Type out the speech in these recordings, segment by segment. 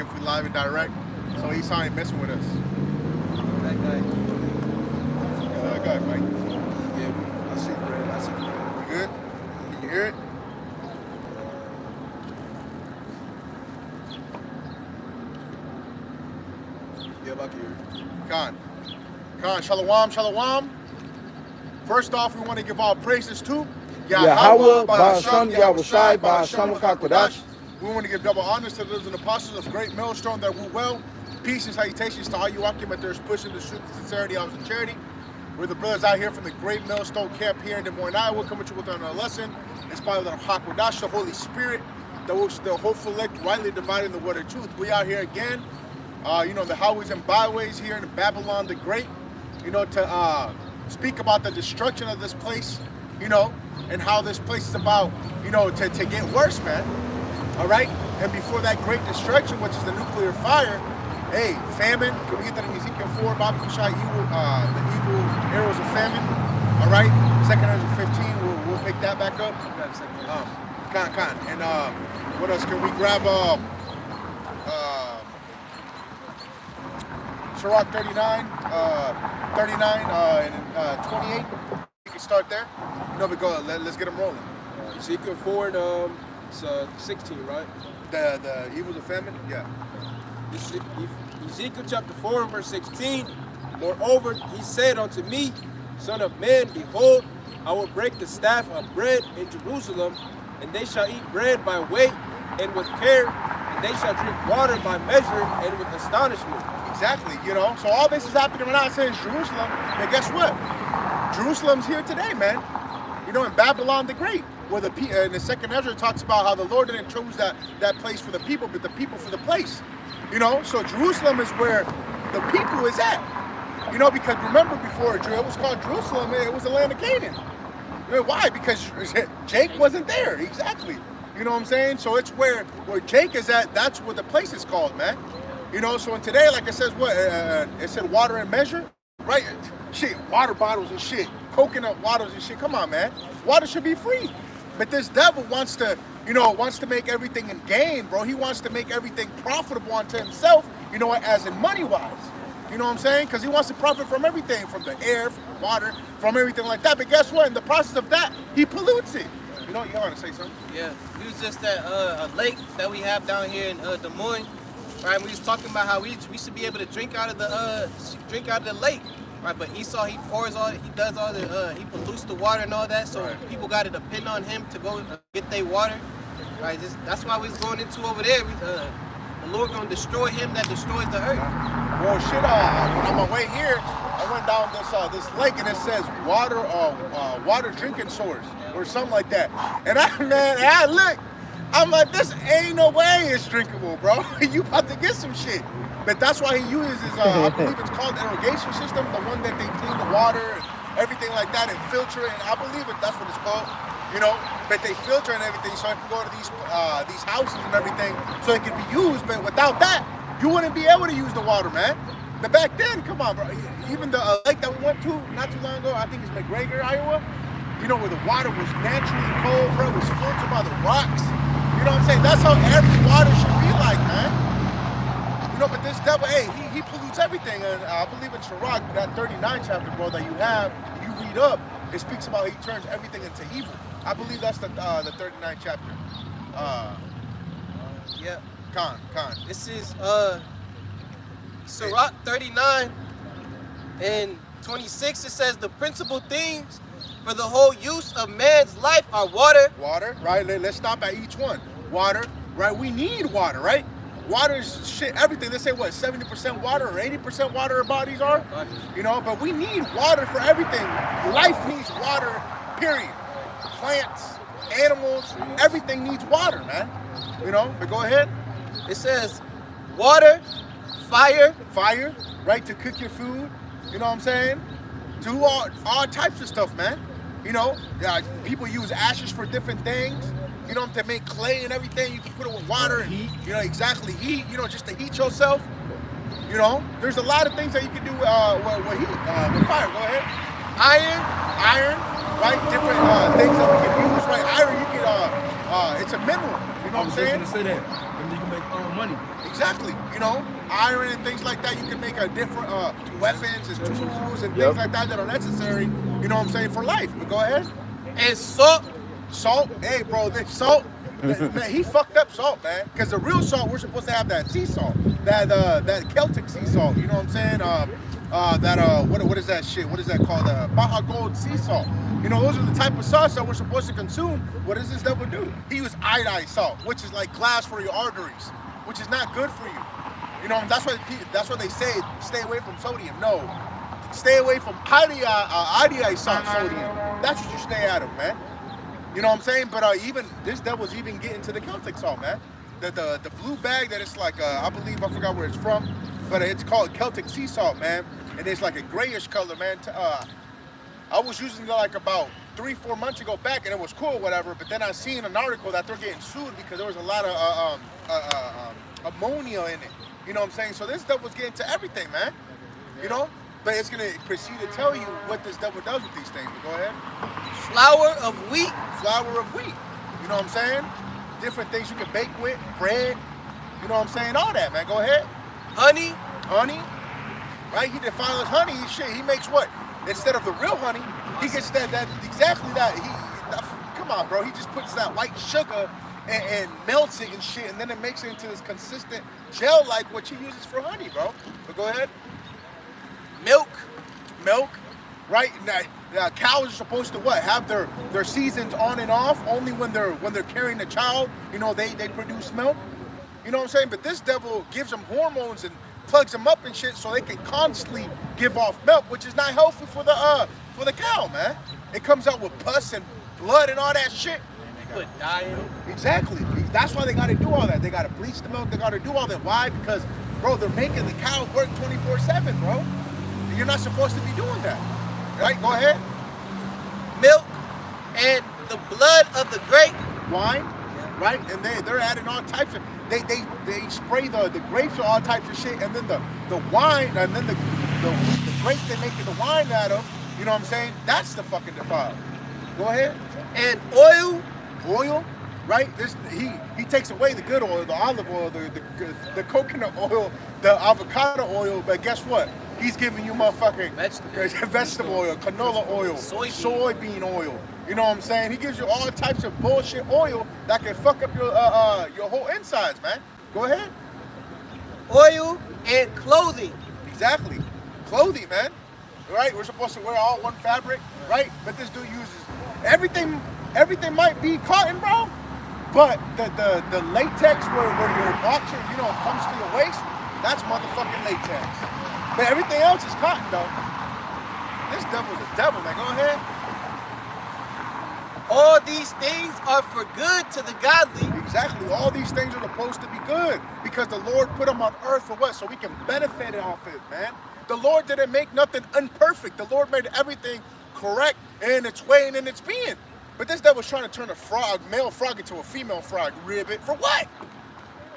if we live and direct. So Esau ain't messing with us. That guy. That guy, Mike. Yeah, I see the red. I see the red. You good? Can you hear it? Yeah, I can hear it. Khan, shalom, shalom. First off, we want to give all praises to Yahweh, Ba'asham, Yahushai, Ba'asham, Kakodash. We want to give double honors to those and apostles of great millstone that rule well. Peace and salutations to all you Akimaters pushing the truth, sincerity, hours, and charity. We're the brothers out here from the great millstone camp here in Des Moines, Iowa, coming to you with another lesson inspired by the Hakodash, the Holy Spirit, that will the hopeful elect rightly dividing the word of truth. We out here again, the highways and byways here in Babylon the Great, to speak about the destruction of this place, and how this place is about, to get worse, man. All right? And before that great destruction, which is the nuclear fire, hey, famine. Can we get that in Ezekiel 4? Bobby Kushai, the evil arrows of famine. All right? 2nd Ezra 15, we'll pick that back up. Con. And what else? Can we grab Sirach 39, and 28? We can start there. But go. Let's get them rolling. Ezekiel 4 and 16, right? The evils of famine? Yeah. Ezekiel chapter 4 verse 16. Moreover, he said unto me, Son of man, behold, I will break the staff of bread in Jerusalem, and they shall eat bread by weight and with care, and they shall drink water by measure and with astonishment. Exactly, So all this is happening right now. It says Jerusalem, and guess what? Jerusalem's here today, man. In Babylon the Great, where in the 2nd Ezra talks about how the Lord didn't choose that place for the people, but the people for the place. So Jerusalem is where the people is at. Because remember before it was called Jerusalem, it was the land of Canaan. Why? Because Jake wasn't there. Exactly. You know what I'm saying? So it's where Jake is at. That's what the place is called, man. So in today, like it says, it said water and measure, right? Shit, water bottles and shit, coconut waters and shit. Come on, man. Water should be free. But this devil wants to make everything in gain, bro. He wants to make everything profitable unto himself, as in money-wise. You know what I'm saying? Because he wants to profit from everything, from the air, from the water, from everything like that. But guess what? In the process of that, he pollutes it. You want to say something? Yeah, we was just at a lake that we have down here in Des Moines, right? And we was talking about how we should be able to drink out of the lake, right? But Esau, he pollutes the water and all that, so right. People got to depend on him to go get their water, right? That's why we was going into over there. The Lord gonna destroy him that destroys the earth. Well, shit. On my way here, I went down this lake and it says water drinking source or something like that. And I look, I'm like, this ain't no way it's drinkable, bro. You about to get some shit. But that's why he uses I believe it's called irrigation system, the one that they clean the water and everything like that and filter it. And I believe that's what it's called. But they filter and everything so it can go to these houses and everything so it can be used. But without that, you wouldn't be able to use the water, man. But back then, come on, bro. Even the lake that we went to not too long ago, I think it's McGregor, Iowa, where the water was naturally cold, bro. It was filtered by the rocks. You know what I'm saying? That's how every water should be like, man. But this devil, hey, he pollutes everything. And I believe in Sirach, that 39 chapter, bro, that you read up, it speaks about he turns everything into evil. I believe that's the 39th chapter. Yeah. Con. This is Sirach 39 and 26. It says the principal things for the whole use of man's life are water. Water, right? Let's stop at each one. Water, right? We need water, right? Water is shit, everything. They say, what, 70% water or 80% water our bodies are? But we need water for everything. Life needs water, period. Plants, animals, everything needs water, man. But go ahead. It says water, fire, right? To cook your food, you know what I'm saying? Do all types of stuff, man. People use ashes for different things. To make clay and everything, you can put it with water and heat. Exactly, heat. Just to heat yourself. There's a lot of things that you can do with heat, with fire. Go ahead. Iron, right? Different things that we can use, right? Iron, you can. It's a mineral. You know what I'm saying? Say that. And you can make money. Exactly. You know, iron and things like that. You can make a different weapons and tools and things like that that are necessary. You know what I'm saying, for life. But go ahead. And salt. Salt. Hey, bro, this salt. Man, he fucked up salt, man. Because the real salt, we're supposed to have that sea salt, that Celtic sea salt. You know what I'm saying? What is that shit? What is that called? Baja Gold sea salt. You know, those are the type of salts that we're supposed to consume. What does this devil do? He used iodine salt, which is like glass for your arteries, which is not good for you. You know, that's why they say stay away from sodium. No, stay away from iodine salt, sodium. That's what you stay out of, man. You know what I'm saying? But even this devil's even getting to the Celtic salt, man. The blue bag that it's like, I believe, I forgot where it's from, but it's called Celtic sea salt, man. And it's like a grayish color, man. I was using it like about 3-4 months ago back, and it was cool, whatever. But then I seen an article that they're getting sued because there was a lot of ammonia in it. You know what I'm saying? So this devil's getting to everything, man. You know? But it's going to proceed to tell you what this devil does with these things. But go ahead. Flour of wheat. Flour of wheat. You know what I'm saying? Different things you can bake with, bread. You know what I'm saying? All that, man. Go ahead. Honey. Honey. Right? He defiles honey. He makes what? Instead of the real honey, he gets that exactly that. Come on, bro. He just puts that white sugar and melts it and shit, and then it makes it into this consistent gel like what he uses for honey, bro. But go ahead. Milk. Right? Now, cows are supposed to what? Have their seasons on and off. Only when they're carrying a child, you know, they produce milk. You know what I'm saying? But this devil gives them hormones and plugs them up and shit so they can constantly give off milk, which is not healthy for the cow, man. It comes out with pus and blood and all that shit. Put dye in it. Exactly. That's why they got to do all that. They got to bleach the milk. They got to do all that. Why? Because, bro, they're making the cow work 24/7, bro. You're not supposed to be doing that. Right? Go ahead. Milk and the blood of the grape. Wine. Right? And they're adding all types of... They spray the grapes with all types of shit, and then the wine, and then the grapes they make the wine out of, you know what I'm saying? That's the fucking defile. Go ahead. And oil, right? He takes away the good oil, the olive oil, the coconut oil, the avocado oil, but guess what? He's giving you motherfucking vegetable oil, canola oil, soybean oil. You know what I'm saying? He gives you all types of bullshit oil that can fuck up your whole insides, man. Go ahead. Oil and clothing. Exactly. Clothing, man. Right? We're supposed to wear all one fabric, right? But this dude uses everything might be cotton, bro. But the latex where your boxer, you know, comes to your waist, that's motherfucking latex. But everything else is cotton, though. This devil's a devil, man. Go ahead. All these things are for good to the godly. Exactly. All these things are supposed to be good because the Lord put them on earth for what? So we can benefit off it, man. The Lord didn't make nothing imperfect. The Lord made everything correct in its way and in its being. But this devil's trying to turn a male frog into a female frog. Ribbit. For what?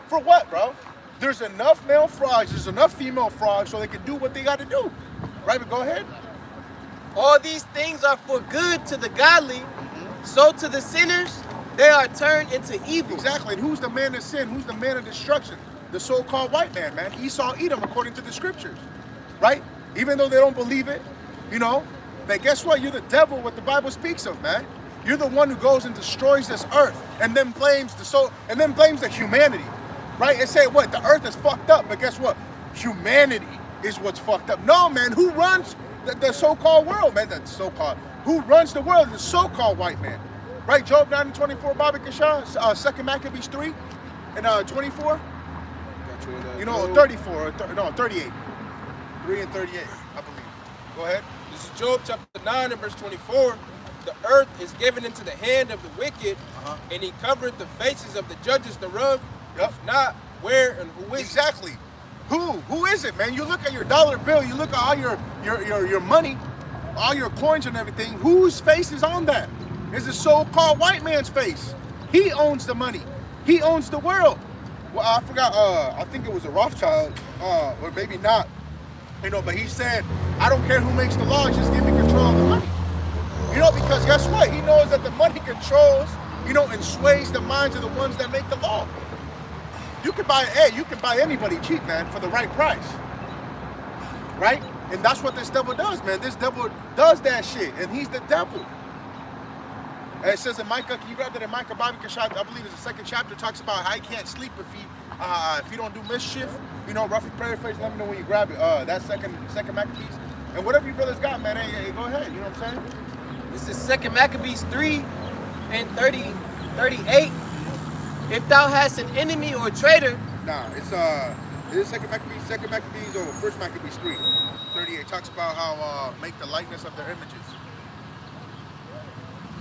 For what, bro? There's enough male frogs, there's enough female frogs so they can do what they got to do. Right, but go ahead. All these things are for good to the godly, so to the sinners, they are turned into evil. Exactly, and who's the man of sin? Who's the man of destruction? The so-called white man, man. Esau, Edom, according to the scriptures. Right? Even though they don't believe it, you know. But guess what? You're the devil, what the Bible speaks of, man. You're the one who goes and destroys this earth and then blames the humanity. Right? And say what? The earth is fucked up, but guess what? Humanity is what's fucked up. No, man. Who runs the so-called world, man? Who runs the world? The so-called white man. Right? Job 9:24, Bobby Kashan, 2 Maccabees 3 and 24. You know, 34, 38. 3 and 38, I believe. Go ahead. This is Job chapter 9 and verse 24. The earth is given into the hand of the wicked, and he covered the faces of the judges thereof. Yep. If not, where and who is exactly? Who is it, man? You look at your dollar bill, you look at all your money, all your coins and everything. Whose face is on that? It's the so-called white man's face. He owns the money. He owns the world. Well, I forgot. I think it was a Rothschild, or maybe not. You know, but he said, "I don't care who makes the laws, just give me control of the money." You know, because guess what? He knows that the money controls, you know, and sways the minds of the ones that make the law. You can buy anybody cheap, man, for the right price. Right? And that's what this devil does, man. This devil does that shit, and he's the devil. And it says in Micah, can you grab that in Micah, Bobby Kashad? I believe it's the 2nd chapter, talks about how he can't sleep if he don't do mischief. You know, roughly paraphrase, let me know when you grab it. That second Maccabees. And whatever you brothers got, man, hey, go ahead, you know what I'm saying? This is 2nd Maccabees 3 and 38. If thou hast an enemy or traitor. Nah, it is 2nd Maccabees or 1st Maccabees 3. 38 talks about how make the likeness of their images.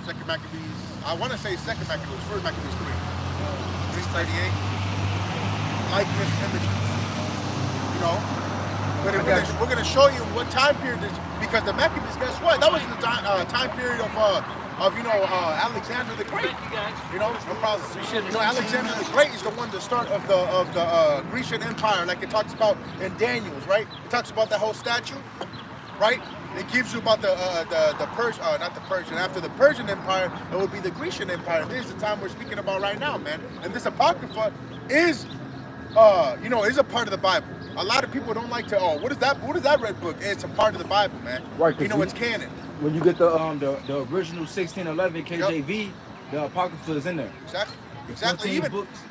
2nd Maccabees, I want to say 2nd Maccabees, 1st Maccabees 3. 38. Likeness images. You know? But we're going to show you what time period this, because the Maccabees, guess what? That was the time period of Alexander the Great. You know, no problem. You know, Alexander the Great is the one, the start of the Grecian Empire, like it talks about in Daniel's, right? It talks about that whole statue, right? It gives you about the Persian, not the Persian. After the Persian Empire, it would be the Grecian Empire. This is the time we're speaking about right now, man. And this Apocrypha is, is a part of the Bible. A lot of people don't like to. Oh, what is that? What is that red book? It's a part of the Bible, man. Right. You know, it's canon. When you get the original 1611 KJV, the Apocrypha is in there. Exactly.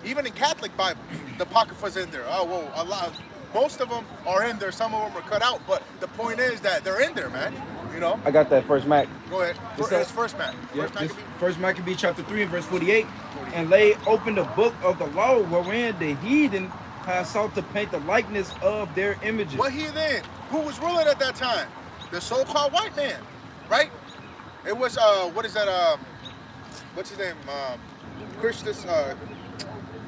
Even in Catholic Bible, the Apocrypha's in there. Oh, well, most of them are in there. Some of them are cut out. But the point is that they're in there, man. You know. I got that first Mac. Go ahead. It's first Mac. First Maccabee chapter 3 and verse 48. And lay open the book of the law wherein the heathen have sought to paint the likeness of their images. What heathen? Who was ruling at that time? The so-called white man, right? It was what is that? What's his name? Christus.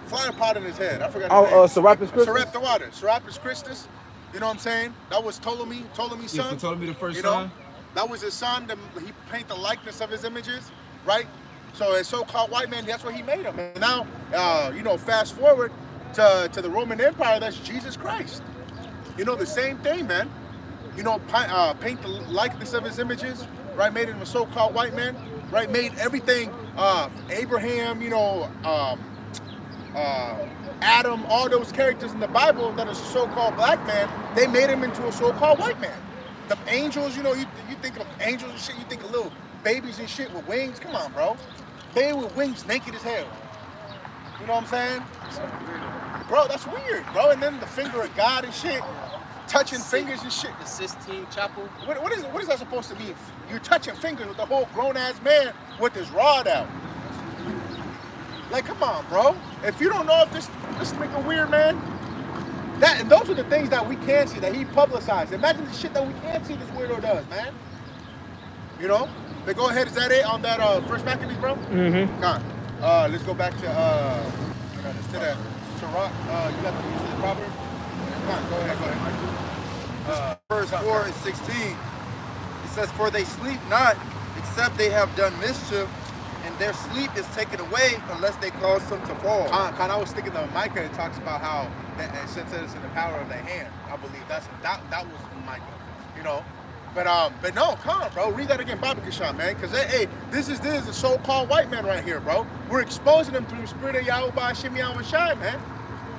Flying pot in his head. I forgot his name. Serapis Christus. Serapis Christus. You know what I'm saying? That was Ptolemy's son. Yeah, Ptolemy the first son. That was his son. He painted the likeness of his images, right? So a so-called white man, that's what he made him. And now, fast forward to the Roman Empire, that's Jesus Christ. You know, the same thing, man. You know, paint the likeness of his images, right? Made him a so-called white man, right? Made everything, Abraham, Adam, all those characters in the Bible that are so-called black man, they made him into a so-called white man. The angels, you think of angels and shit, you think of little babies and shit with wings. Come on, bro. They with wings, naked as hell. You know what I'm saying? Bro, that's weird, bro. And then the finger of God and shit, touching fingers and shit. The Sistine Chapel. What is that supposed to mean? You're touching fingers with a whole grown-ass man with his rod out. Like, come on, bro. If you don't know if this nigga weird, man, and those are the things that we can see, that he publicized. Imagine the shit that we can't see this weirdo does, man. You know? But go ahead, is that it on that first Maccabees, bro? Mm-hmm. Come on. Let's go back to that Sirach. You got the proverb? Come on, go ahead. Verse 4 and 16, it says, "For they sleep not, except they have done mischief, and their sleep is taken away unless they cause some to fall." I was thinking of Micah. It talks about how since it's in the power of the hand. I believe that was Micah. You know, but no, come on, bro. Read that again, Bobby Kashan, man. Because hey, this is a so-called white man right here, bro. We're exposing him through the spirit of Yahweh Hashem Yahweh Shai, man.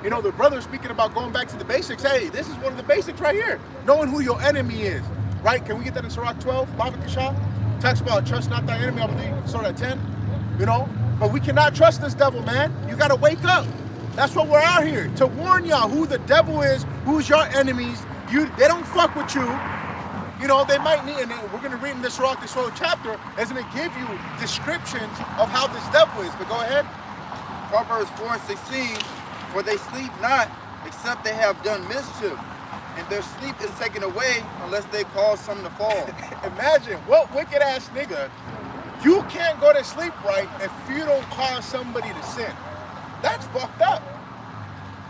You know, the brother speaking about going back to the basics. Hey, this is one of the basics right here. Knowing who your enemy is, right? Can we get that in Sirach 12, Bobby Kashan? Talks about trust not thy enemy. I believe Surah 10. You know, but we cannot trust this devil, man. You got to wake up. That's what we're out here to warn y'all who the devil is, who's your enemies. They don't fuck with you. You know, they might need, and we're going to read in this whole chapter, is going to give you descriptions of how this devil is. But go ahead. Proverbs 4 and 16, "For they sleep not, except they have done mischief, and their sleep is taken away unless they cause some to fall." Imagine, what wicked ass nigga, you can't go to sleep right if you don't cause somebody to sin. That's fucked up.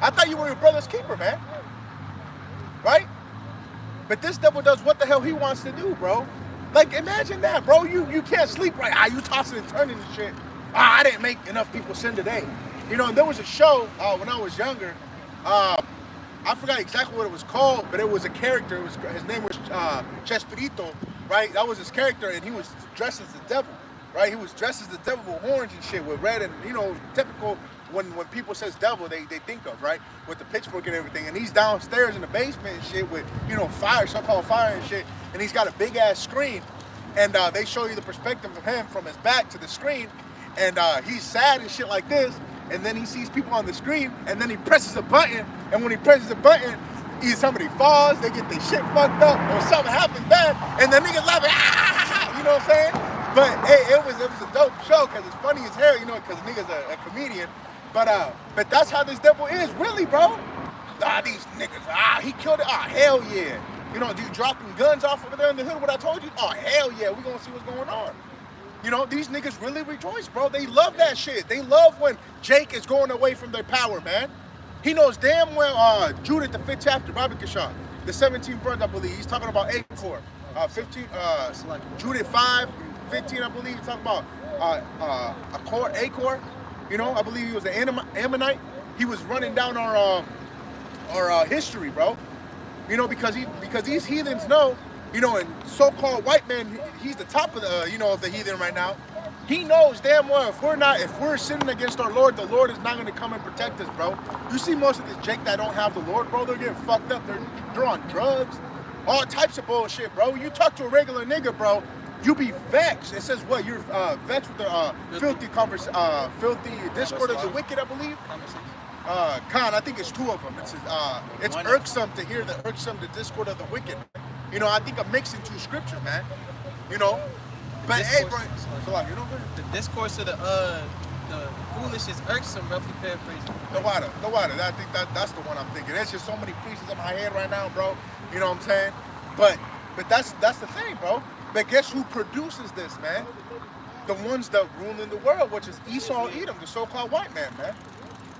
I thought you were your brother's keeper, man. Right? But this devil does what the hell he wants to do, bro. Like, imagine that, bro. You can't sleep right. You tossing and turning and shit. I didn't make enough people sin today. You know, and there was a show when I was younger. I forgot exactly what it was called, but it was a character. His name was Chespirito, right? That was his character, and he was dressed as the devil, right? He was dressed as the devil with horns and shit, with red and, typical when people says devil, they think of, right? With the pitchfork and everything. And he's downstairs in the basement and shit with, fire, so-called fire and shit. And he's got a big ass screen. And they show you the perspective of him from his back to the screen. And he's sad and shit like this. And then he sees people on the screen, and then he presses a button. And when he presses a button, either somebody falls, they get their shit fucked up, or something happens bad, and the niggas laughing, you know what I'm saying? But hey, it was a dope show because it's funny as hell, because the nigga's a comedian. But that's how this devil is, really, bro. These niggas, he killed it. Hell yeah. Dude dropping guns off over there in the hood, what I told you? Hell yeah, we gonna see what's going on. These niggas really rejoice, bro. They love that shit. They love when Jake is going away from their power, man. He knows damn well Judith, the 5th chapter, Bobby Kashah, the 17th verse, I believe. He's talking about Acor. 15, Judith 5, 15, I believe. He's talking about Acor. I believe he was an Ammonite. He was running down our history, bro. Because these heathens know, and so-called white man, he's the top of the, of the heathen right now. He knows damn well if we're sinning against our Lord, the Lord is not going to come and protect us, bro. You see most of this Jake that don't have the Lord, bro, they're getting fucked up. They're on drugs, all types of bullshit, bro. You talk to a regular nigga, bro, you be vexed. It says what? You're vexed with the filthy discord of the wicked, I believe. Khan, I think it's 2 of them. It's irksome to hear the discord of the wicked. I think I'm mixing 2 scriptures, man. But hey, bro, the discourse of the foolish is irksome, roughly paraphrasing. The water. I think that's the one I'm thinking. There's just so many pieces in my head right now, bro. You know what I'm saying? But that's the thing, bro. But guess who produces this, man? The ones that rule in the world, which is Esau, Edom, the so-called white man, man.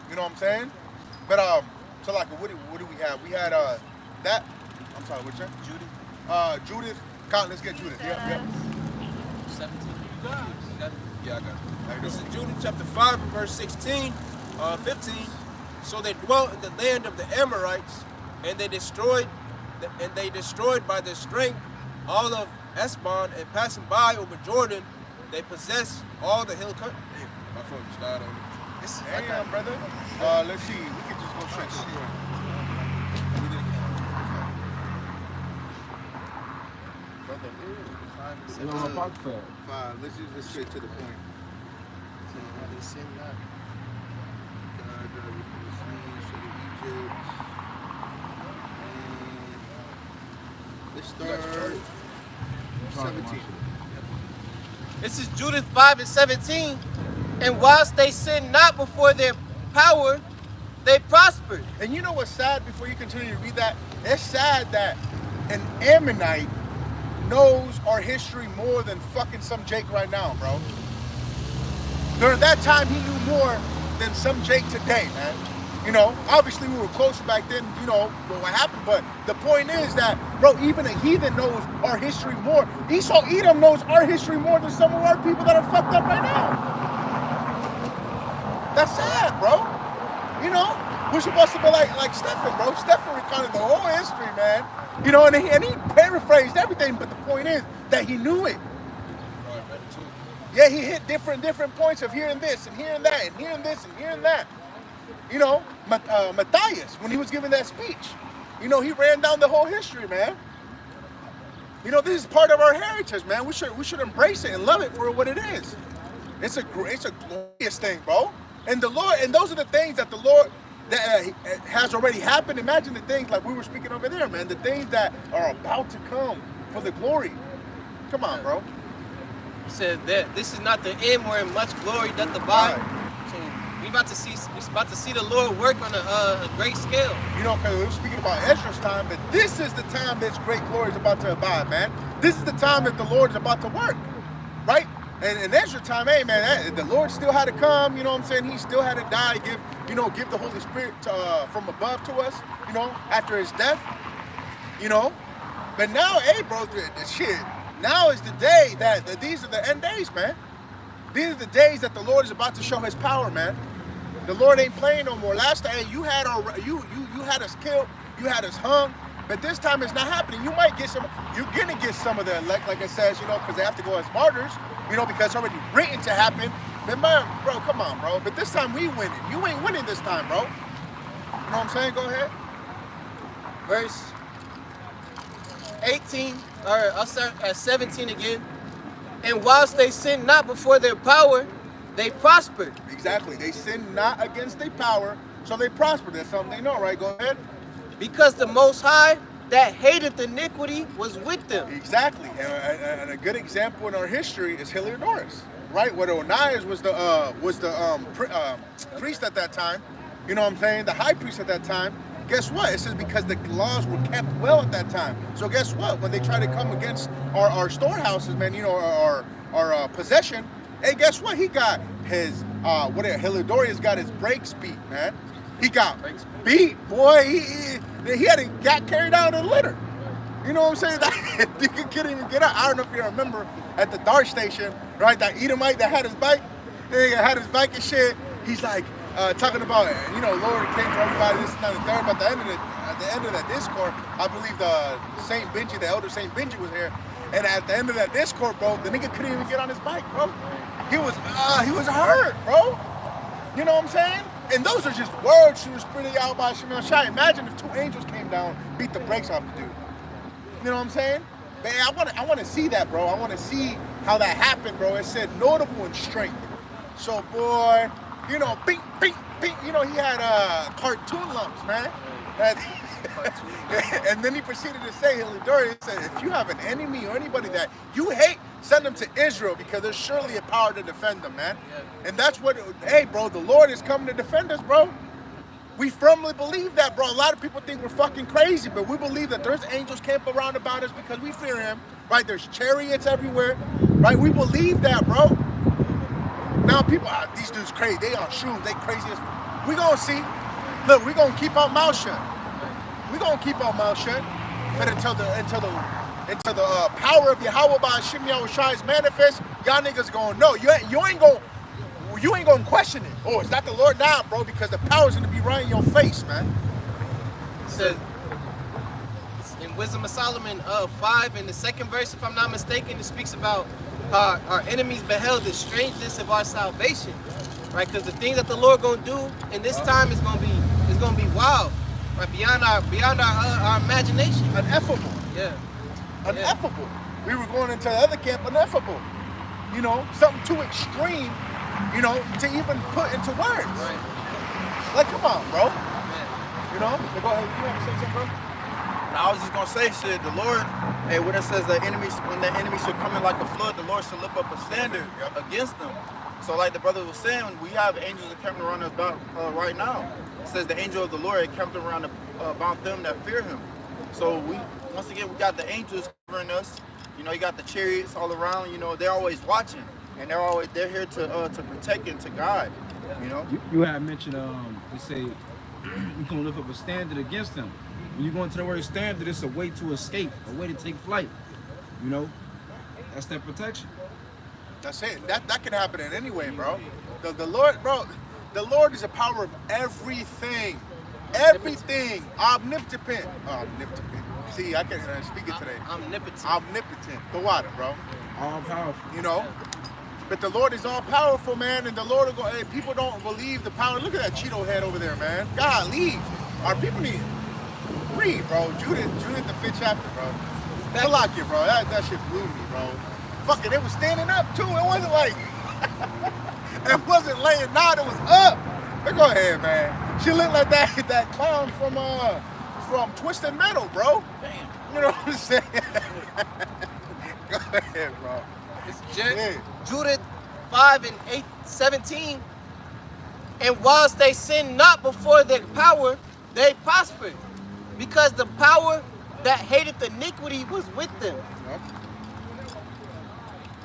You know what I'm saying? But so like, what do we have? We had that. I'm sorry, what's that? Judith. Let's get Judith. Yeah. 17. Yeah, I got it. This is Judith chapter 5 and verse 15. So they dwelt in the land of the Amorites, and they destroyed by their strength all of Esbon, and passing by over Jordan, they possessed all the hill country. My phone just died on me. Damn, brother. Let's see. We can just go straight to the point. Brother, 5. Let's just get straight to the point. They sin not. God, we from the slaves, so the Egypt. And let's start 17. This is Judith 5 and 17. And whilst they sinned not before their power, they prospered. And you know what's sad before you continue to read that? It's sad that an Ammonite knows our history more than fucking some Jake right now, bro. During that time, he knew more than some Jake today, man. Obviously we were closer back then, what happened, but the point is that, bro, even a heathen knows our history more. Esau Edom knows our history more than some of our people that are fucked up right now. That's sad, bro. We're supposed to be like Stephen, bro. Stephen recounted the whole history, man. And he paraphrased everything, but the point is that he knew it. Yeah, he hit different points of hearing this and hearing that and hearing this and hearing that. Matthias, when he was giving that speech, he ran down the whole history, man. This is part of our heritage, man. We should embrace it and love it for what it is. It's a glorious thing, bro. And the Lord, and those are the things that the Lord that has already happened. Imagine the things like we were speaking over there, man. The things that are about to come for the glory. Come on, bro. He said that this is not the end wherein much glory doth abide. So we about to see the Lord work on a great scale. Because we were speaking about Ezra's time, but this is the time that great glory is about to abide, man. This is the time that the Lord is about to work, right? And in Ezra's time, hey, man, the Lord still had to come, He still had to die, give the Holy Spirit from above to us, after his death, But now, hey, bro, the shit, now is the day that these are the end days, man. These are the days that the Lord is about to show his power, man. The Lord ain't playing no more. Last time, you had us killed, you had us hung, but this time it's not happening. You're gonna get some of the elect, like it says, because they have to go as martyrs, because it's already written to happen Bro, come on, bro. But this time we winning. You ain't winning this time, bro. You know what I'm saying? Go ahead. Verse 18, or I'll start at 17 again. And whilst they sinned not before their power, they prospered. Exactly. They sinned not against their power, so they prospered. That's something they know, right? Go ahead. Because the Most High that hated iniquity was with them. Exactly. And a good example in our history is Heliodorus, right? Where Onias was the priest at that time. You know what I'm saying? The high priest at that time. Guess what? It says because the laws were kept well at that time. So guess what? When they try to come against our storehouses, man, you know, our possession, hey, guess what? He got his Heliodorus got his brakes beat, man. He got beat, boy. He had to got carried out in a litter. You know what I'm saying? That he couldn't even get out. I don't know if you remember at the Dart station, right? That Edomite that had his bike, he had his bike and shit. He's like talking about, you know, Lord came for everybody, this and that and third. But at the end of that discord, I believe the Saint Benji, the elder Saint Benji was here. And at the end of that discord, bro, the nigga couldn't even get on his bike, bro. He was hurt, bro. You know what I'm saying? And those are just words she was spitting out by Shemel Shai. Imagine if two angels came down, beat the brakes off the dude. You know what I'm saying? Man, I want to see that, bro. I want to see how that happened, bro. It said notable in strength. So, boy, you know, bing, bing, bing. You know, he had cartoon lumps, man. And then he proceeded to say, Heliodorus said, if you have an enemy or anybody that you hate, send them to Israel because there's surely a power to defend them, man. Yeah. And that's what, hey, bro, the Lord is coming to defend us, bro. We firmly believe that, bro. A lot of people think we're fucking crazy, but we believe that there's angels camp around about us because we fear him, right? There's chariots everywhere, right? We believe that, bro. Now people, these dudes crazy. They on shrooms. They crazy as we gonna see. Look, we gonna keep our mouth shut. We gonna keep our mouth shut. But until the power of Yahweh by Hashem Yahushua is manifest, y'all niggas gonna know. You ain't gonna question it. Oh, is that the Lord? Nah, bro, because the power's gonna be right in your face, man. It says in Wisdom of Solomon 5, in the second verse, if I'm not mistaken, it speaks about our enemies beheld the strangeness of our salvation, right? Because the things that the Lord gonna do in this time is gonna be wild, right? Beyond our imagination. Ineffable. Yeah. Ineffable. We were going into the other camp, ineffable. You know, something too extreme, you know, to even put into words. Right. Like, come on, bro. Man. You know? Go ahead. You want to say something, bro? I was just gonna say, shit. The Lord, hey, when it says when the enemy should come in like a flood, the Lord should lift up a standard against them. So, like the brother was saying, we have angels encamped around us right now. It says the angel of the Lord encamped around about them that fear Him. So once again, we got the angels covering us. You know, you got the chariots all around. You know, they're always watching, and they're here to protect and to guide. You know. You had mentioned you say you can lift up a standard against them. When you go into the word standard, it's a way to escape, a way to take flight. You know, that's that protection. That's it. That can happen in any way, bro. The Lord, bro, the Lord is a power of everything. Everything. Omnipotent. Omnipotent. See, I can't speak it today. Omnipotent. The water, bro. All powerful. You know? But the Lord is all powerful, man, and the Lord will go, hey, people don't believe the power. Look at that Cheeto head over there, man. God, leave. Our people need read, bro. Judith, the 5th chapter, bro. Salakia, bro. That shit blew me, bro. Fuck it, it was standing up too. It wasn't like it wasn't laying down, it was up. But go ahead, man. She looked like that clown from Twisted Metal, bro. Damn. You know what I'm saying? Go ahead, bro. It's Judith 5 and 17. And whilst they sinned not before their power, they prospered, because the power that hateth iniquity was with them. Yep.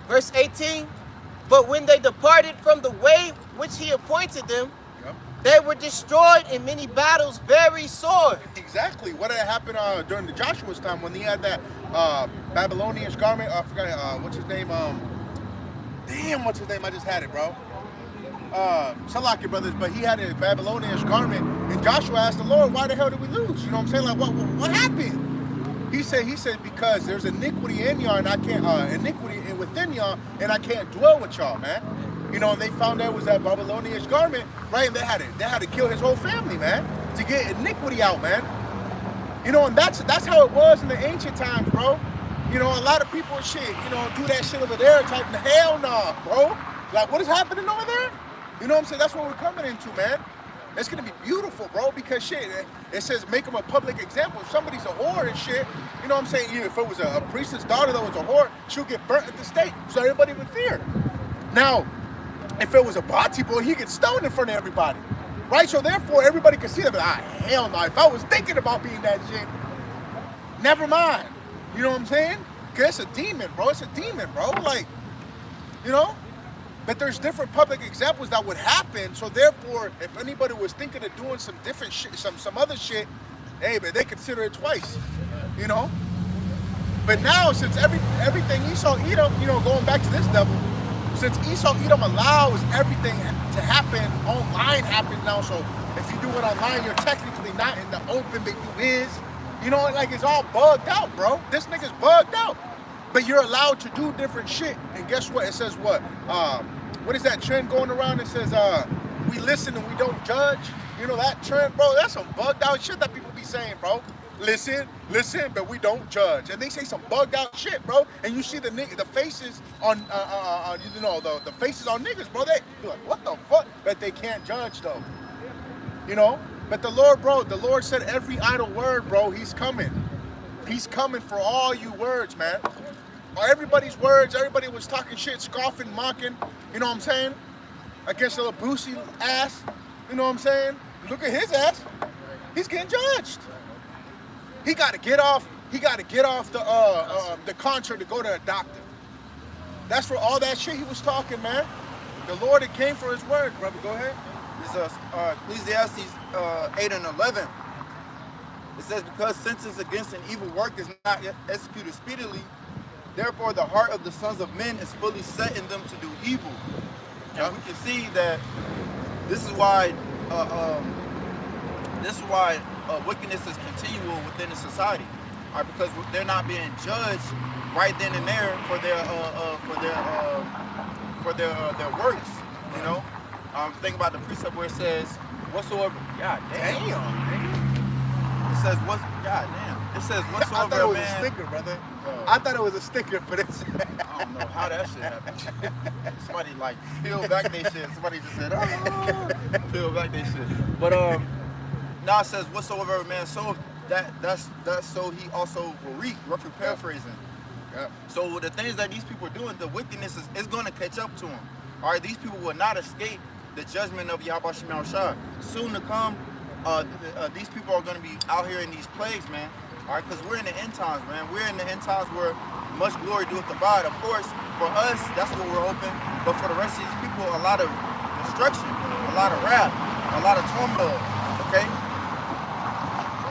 Verse 18, but when they departed from the way which he appointed them, Yep. they were destroyed in many battles very sore. Exactly. What had happened during the Joshua's time when he had that Babylonian garment? I forgot what's his name. Damn, what's his name? I just had it, bro. Salaki brothers, but he had a Babylonian garment, and Joshua asked the Lord, "Why the hell did we lose?" You know what I'm saying? Like, what happened? He said because there's iniquity in y'all, and I can't iniquity within y'all, and I can't dwell with y'all, man. You know, and they found out it was that Babylonian garment, right? And they had to kill his whole family, man, to get iniquity out, man. You know, and that's how it was in the ancient times, bro. You know, a lot of people shit, you know, do that shit over there, type, hell nah, bro. Like, what is happening over there? You know what I'm saying? That's what we're coming into, man. It's gonna be beautiful, bro, because shit, it says make them a public example. If somebody's a whore and shit, you know what I'm saying? Even if it was a priestess daughter that was a whore, she'll get burnt at the stake, so everybody would fear. Now, if it was a bati boy, he gets stoned in front of everybody, right? So therefore, everybody can see that, but hell no. If I was thinking about being that shit, never mind. You know what I'm saying? Because it's a demon, bro. It's a demon, bro. Like, you know? But there's different public examples that would happen. So therefore, if anybody was thinking of doing some different shit, some other shit, hey, but they consider it twice, you know? But now, since everything Esau Edom, you know, going back to this devil, since Esau Edom allows everything to happen, online happens now. So if you do it online, you're technically not in the open, but you is. You know, like it's all bugged out, bro. This nigga's bugged out. But you're allowed to do different shit. And guess what? It says what? What is that trend going around? It says, we listen and we don't judge. You know that trend, bro? That's some bugged out shit that people be saying, bro. Listen, but we don't judge. And they say some bugged out shit, bro. And you see the faces on, you know, the faces on niggas, bro. They be like, what the fuck? But they can't judge, though. You know? But the Lord, bro, the Lord said every idle word, bro, he's coming. He's coming for all you words, man. Everybody's words, everybody was talking shit, scoffing, mocking, you know what I'm saying? Against the little Boosie ass, you know what I'm saying? Look at his ass. He's getting judged. He got to get off the contract to go to a doctor. That's for all that shit he was talking, man. The Lord, it came for his word, brother. Go ahead. This is Ecclesiastes 8 and 11. It says, because sentence against an evil work is not executed speedily, therefore the heart of the sons of men is fully set in them to do evil. And we can see that this is why wickedness is continual within the society, right? Because they're not being judged right then and there for their works, you know. Think about the precept where it says, whatsoever. God damn. It says what? God damn. It says whatsoever. I thought it was a sticker, brother. I thought it was a sticker for this. I don't know how that shit happened. Somebody like peeled back their shit. Somebody just said, oh, peel back their shit. But now it says whatsoever a man soweth, that's so he also will reap. Roughly paraphrasing. Yeah. So the things that these people are doing, the wickedness is going to catch up to them. All right, these people will not escape the judgment of Yahweh Shema Shah. Soon to come, these people are going to be out here in these plagues, man. All right, because we're in the end times, man. We're in the end times where much glory doeth abide. Of course, for us, that's what we're hoping. But for the rest of these people, a lot of destruction, a lot of wrath, a lot of turmoil. Okay?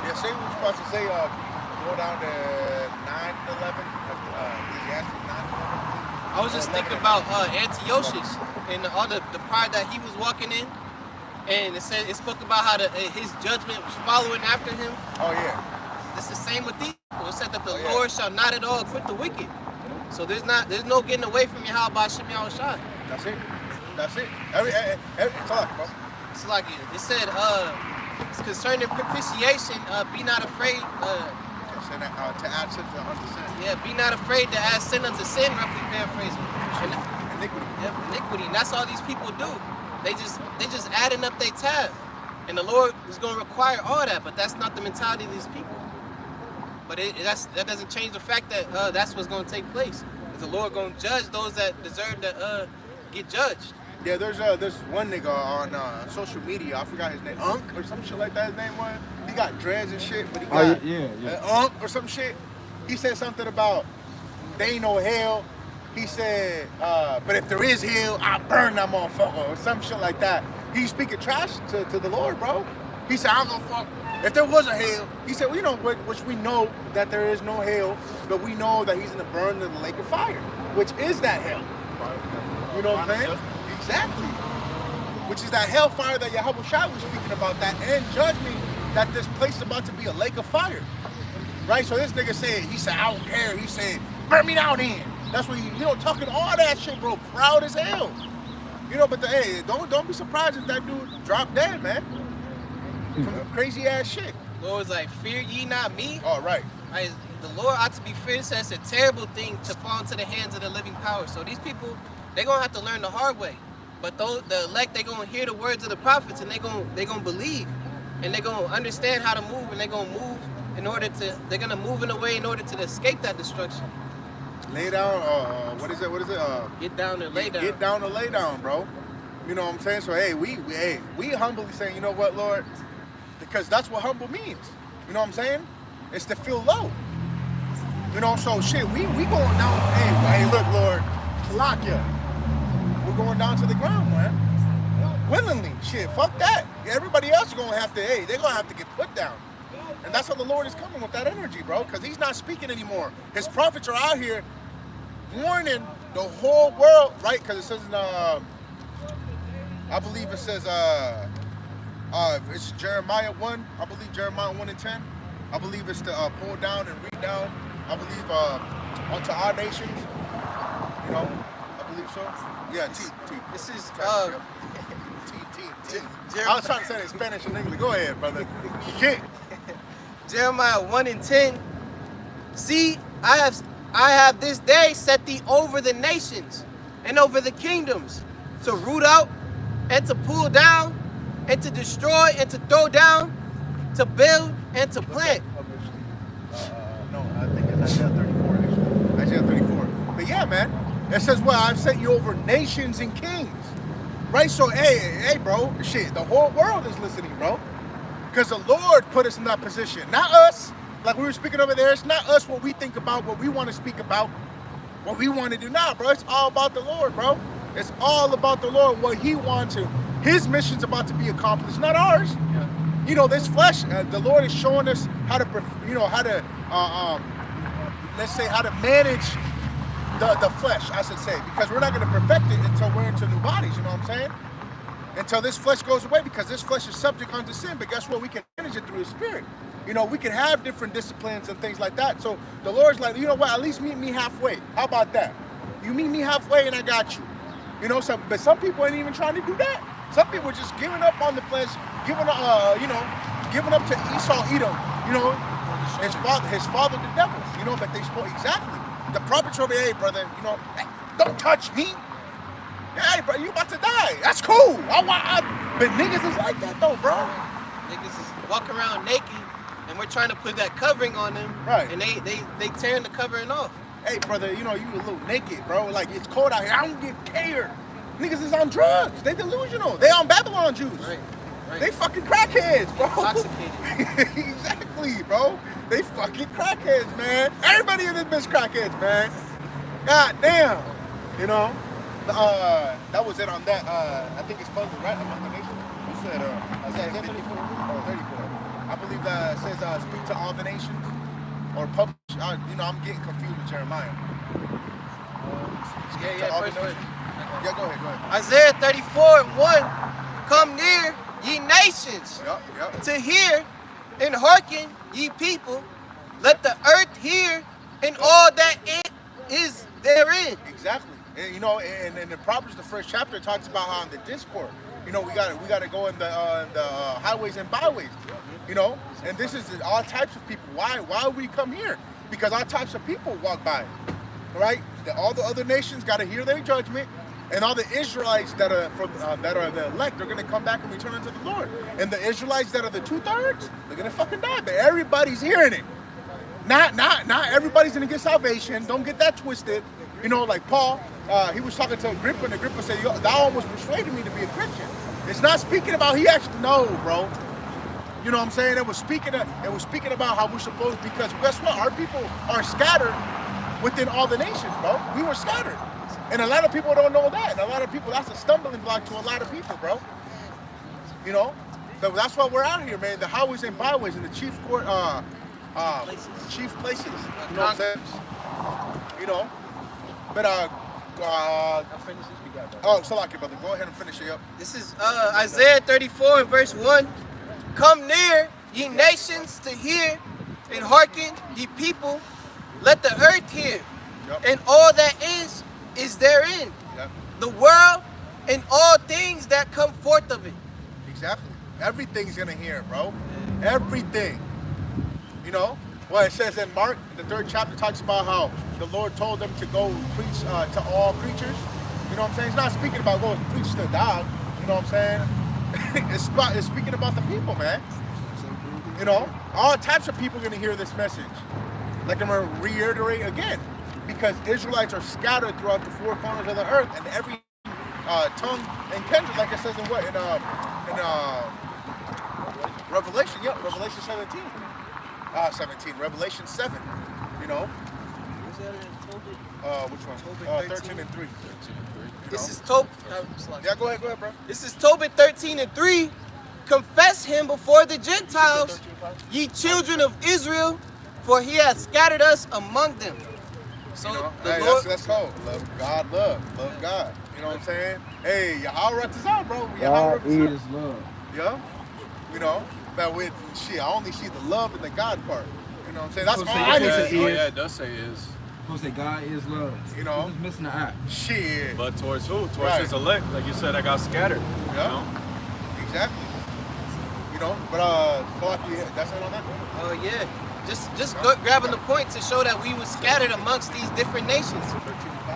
Yeah, say what you're supposed to say. Go down to 9 to 11. Ecclesiastes 9 to 11. I was just thinking about Antiochus and all the pride that he was walking in, and it spoke about how his judgment was following after him. Oh yeah. It's the same with these people. It said that the Lord shall not at all quit the wicked. So there's no getting away from Yahweh Shem Yahushua. That's it. Every talk, bro. It's like it said, it's concerning propitiation, be not afraid. To add sin to unto sin. Yeah, be not afraid to add sin unto sin, roughly paraphrasing. Iniquity. Yeah, iniquity. And that's all these people do. They just adding up their tab. And the Lord is going to require all that, but that's not the mentality of these people. But that doesn't change the fact that that's what's going to take place. Is the Lord going to judge those that deserve to get judged? Yeah, there's one nigga on social media. I forgot his name, Unk or some shit like that. His name was. He got dreads and shit, but he got Unk or some shit. He said something about they ain't no hell. He said, but if there is hell, I'll burn that motherfucker or some shit like that. He's speaking trash to the Lord, bro. He said, I'm gonna fuck. If there was a hell, he said, well, you know, which we know that there is no hell, but we know that he's gonna burn in the lake of fire, which is that hell. You know what I'm saying? Exactly. Which is that hellfire that Yahweh Shai was speaking about, that end judgment, that this place is about to be a lake of fire. Right? So this nigga said, he said, I don't care. He said, burn me down in. That's what he, talking all that shit, bro. Proud as hell. You know, but hey, don't be surprised if that dude drop dead, man. From crazy ass shit. Lord's like, fear ye not me. All right. The Lord ought to be feared. It says it's a terrible thing to fall into the hands of the living power. So these people, they're gonna have to learn the hard way. But the elect, they're gonna hear the words of the prophets, and they're gonna believe, and they're gonna understand how to move, and they're gonna move they're gonna move in a way in order to escape that destruction. Lay down. What is it? Get down and lay down. Get down and lay down, bro. You know what I'm saying? So hey, we humbly saying, you know what, Lord, because that's what humble means. You know what I'm saying? It's to feel low. You know, so shit, we going down. Hey, look, Lord, Kalakia. We're going down to the ground, man. Willingly, shit, fuck that. Everybody else is gonna have to. They're gonna have to get put down. And that's how the Lord is coming with that energy, bro, because he's not speaking anymore. His prophets are out here warning the whole world, right? Because it says in, I believe it says, it's Jeremiah 1. I believe Jeremiah 1 and 10. I believe it's to pull down and read down. I believe unto our nations. You know, I believe so. Yeah, T. This is T. I was trying to say it in Spanish and English. Go ahead, brother. Shit. Jeremiah 1 and 10. See, I have this day set thee over the nations and over the kingdoms, to root out and to pull down and to destroy and to throw down, to build and to plant. No, I think it's Isaiah 34 actually. Isaiah 34. But yeah, man, it says, well, I've set you over nations and kings. Right? So, hey, bro, shit, the whole world is listening, bro. Because the Lord put us in that position. Not us. Like we were speaking over there, it's not us what we think about, what we want to speak about, what we want to do now, bro. It's all about the Lord, bro. It's all about the Lord, what he wants to. His mission's about to be accomplished, not ours. Yeah. You know, this flesh, the Lord is showing us how to, let's say, how to manage the flesh, I should say, because we're not going to perfect it until we're into new bodies, you know what I'm saying? Until this flesh goes away, because this flesh is subject unto sin, but guess what? We can manage it through the Spirit. You know, we can have different disciplines and things like that. So the Lord's like, you know what, at least meet me halfway. How about that? You meet me halfway and I got you. You know, but some people ain't even trying to do that. Some people are just giving up on the flesh, giving up to Esau, Edom. You know, his father the devil. You know, but they spoke exactly. The prophets over here, hey, brother, you know, hey, don't touch me. Hey, bro, you about to die. That's cool. But niggas is like that though, bro. Niggas is walking around naked, and we're trying to put that covering on them. Right. And they tearing the covering off. Hey, brother, you know, you a little naked, bro. Like, it's cold out here. I don't get care. Niggas is on drugs. They delusional. They on Babylon juice. Right. They fucking crackheads, bro. Intoxicated. Exactly, bro. They fucking crackheads, man. Everybody in this bitch crackheads, man. God damn. You know? That was it on that. I think it's puzzle, right? Among the nations. You said Isaiah 34. Oh, 34. I believe that says speak to all the nations. Or publish. You know, I'm getting confused with Jeremiah. Yeah, go ahead. Isaiah 34 and 1. Come near, ye nations, Yep. to hear, and hearken, ye people. Let the earth hear, and all that it is therein. Exactly. And, you know, and in the Proverbs, the first chapter talks about how in the discord, you know, we got to go in the highways and byways, you know, and this is all types of people. Why we come here? Because all types of people walk by, right? All the other nations got to hear their judgment, and all the Israelites that are the elect, they're gonna come back and return unto the Lord. And the Israelites that are the 2/3, they're gonna fucking die. But everybody's hearing it. Not everybody's gonna get salvation. Don't get that twisted. You know, like Paul, he was talking to Agrippa, and Agrippa said, "Thou almost persuaded me to be a Christian." It's not speaking about he actually bro. You know what I'm saying? It was speaking about how we're supposed, because guess what? Our people are scattered within all the nations, bro. We were scattered. And a lot of people don't know that. And a lot of people, that's a stumbling block to a lot of people, bro. You know? So that's why we're out here, man. The highways and byways and the chief places. You know what I'm saying? You know? But Salaki, brother, go ahead and finish it up. This is Isaiah 34 and verse 1. Come near, ye nations, to hear, and hearken, ye people. Let the earth hear, and all that is therein. Yep. The world and all things that come forth of it. Exactly. Everything's gonna hear it, bro. Everything. You know? Well, it says in Mark, the 3rd chapter talks about how the Lord told them to go preach to all creatures. You know what I'm saying? It's not speaking about go preach to a dog. You know what I'm saying? It's speaking about the people, man. You know? All types of people are gonna hear this message. Like I'm gonna reiterate again. Because Israelites are scattered throughout the 4 corners of the earth, and every tongue and kindred, like it says in what? In Revelation, yeah, Revelation 17. 17, Revelation 7, you know? Which one? 13 and 3. This is Tobit. Yeah, go ahead, bro. This is Tobit 13 and 3. Confess him before the Gentiles, ye children of Israel, for he hath scattered us among them. So You know, the hey, Lord, that's cold. Love God, love God. You know what I'm saying? Hey, Yahweh is out, bro. God Yahweh is love. Yeah. You know, but with shit, I only see the love and the God part. You know what I'm saying? That's all Supposed to I say need to is. see. Oh yeah, it does say is. Supposed to say God is love. You know? We're just missing the eye. Shit. But towards who? Towards Right. his elect, like you said, I got scattered. Yeah. You know? Exactly. You know, but that's it on that. oh yeah, just grabbing the point to show that we were scattered amongst these different nations.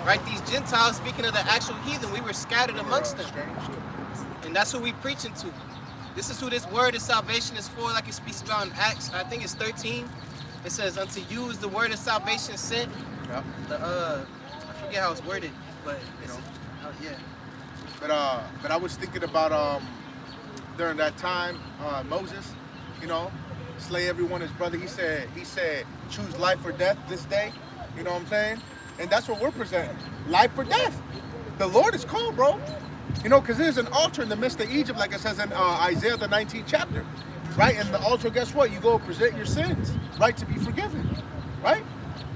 Right, these Gentiles, speaking of the actual heathen, we were scattered amongst them. And that's who we preaching to. This is who this word of salvation is for, like it speaks about in Acts, I think it's 13. It says, unto you is the word of salvation sent. Yeah. I forget how it's worded, but You know. yeah. But I was thinking about during that time, Moses, you know, slay everyone his brother. He said, choose life or death this day. You know what I'm saying? And that's what we're presenting. Life or death. The Lord is called, bro. You know, because there's an altar in the midst of Egypt, like it says in Isaiah the 19th chapter. Right? And the altar, guess what? You go present your sins, right, to be forgiven. Right?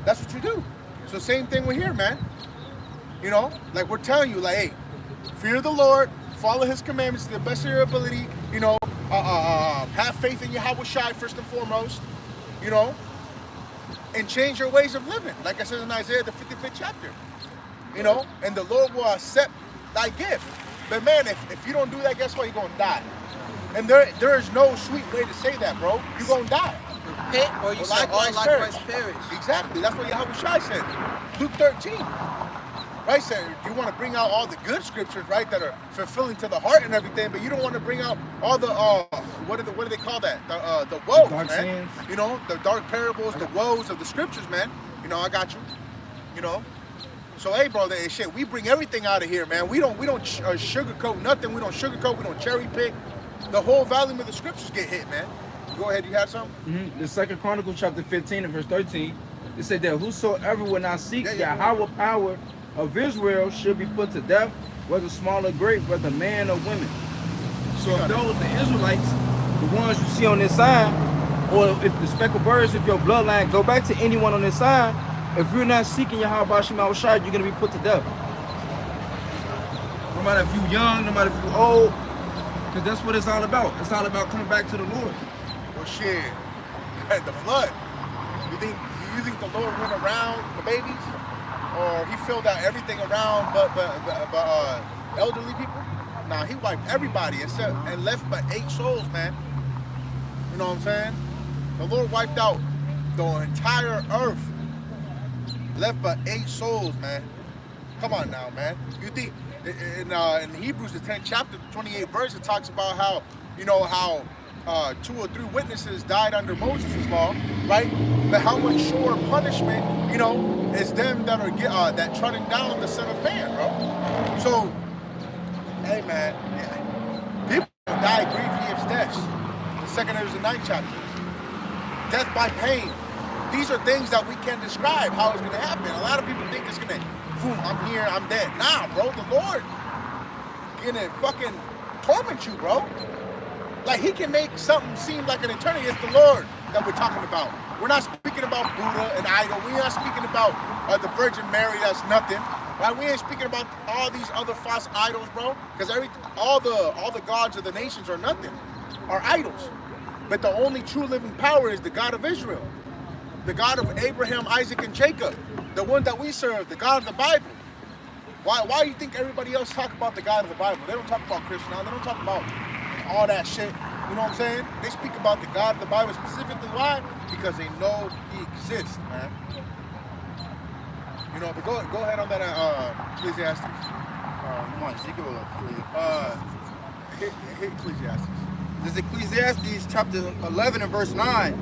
That's what you do. So same thing with here, man. You know, like we're telling you, like, hey, fear the Lord, follow his commandments to the best of your ability, you know, have faith in Yahweh Shai first and foremost, you know, and change your ways of living. Like I said in Isaiah, the 55th chapter, you know, and the Lord will accept thy gift. But man, if you don't do that, guess what? You're going to die. And there is no sweet way to say that, bro. You're going to die. Repent or you shall all likewise perish. Exactly. That's what Yahweh Shai said. Luke 13. Right, said you want to bring out all the good scriptures, right, that are fulfilling to the heart and everything, but you don't want to bring out all the what do they call that? The woes, Dark man. sins. You know, the dark parables, the woes of the scriptures, man. You know, I got you. You know, so hey, bro, shit, we bring everything out of here, man. We don't sugarcoat nothing. We don't sugarcoat. We don't cherry pick. The whole volume of the scriptures get hit, man. Go ahead, you had something? The 2nd Chronicles chapter 15 and verse 13, it said that whosoever will not seek Yeah. Yahweh power of Israel should be put to death, whether small or great, whether man or women. So if those, the Israelites, the ones you see on this sign, or if the speckled birds, if your bloodline, go back to anyone on this sign, if you're not seeking Yahweh Shema Shai, you're going to be put to death. No matter if you're young, no matter if you're old, because that's what it's all about. It's all about coming back to the Lord. Well, shit, the flood. You think the Lord went around the babies, or he filled out everything around but elderly people? Nah, he wiped everybody and left but 8 souls, man. You know what I'm saying? The Lord wiped out the entire earth, left but 8 souls, man. Come on now, man. You think in Hebrews the 10th chapter, 28th verse, it talks about how 2 or 3 witnesses died under Moses' law, right? But how much sure punishment, is them that are that treading down the Son of Man, bro. So, hey man, people die grievous deaths. The 2nd Ezra the 9th chapter. Death by pain. These are things that we can't describe how it's gonna happen. A lot of people think it's gonna, boom, I'm here, I'm dead. Nah, bro, the Lord gonna fucking torment you, bro. Like, he can make something seem like an eternity. It's the Lord that we're talking about. We're not speaking about Buddha and idol. We're not speaking about the Virgin Mary, that's nothing. Right? We ain't speaking about all these other false idols, bro. Because all the gods of the nations are nothing, are idols. But the only true living power is the God of Israel. The God of Abraham, Isaac, and Jacob. The one that we serve, the God of the Bible. Why do you think everybody else talk about the God of the Bible? They don't talk about Krishna. They don't talk about all that shit. You know what I'm saying? They speak about the God of the Bible specifically. Why? Because they know he exists, man. You know, but go ahead on that Ecclesiastes. You want Ezekiel or Hit Ecclesiastes. This is Ecclesiastes chapter 11 and verse 9.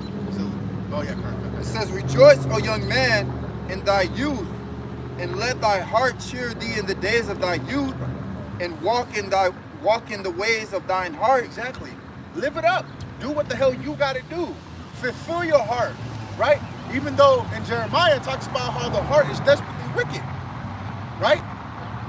Oh yeah, correct. It says, "Rejoice, O young man, in thy youth, and let thy heart cheer thee in the days of thy youth, and walk in the ways of thine heart." Exactly. Live it up. Do what the hell you gotta do. Fulfill your heart, right? Even though in Jeremiah it talks about how the heart is desperately wicked, right?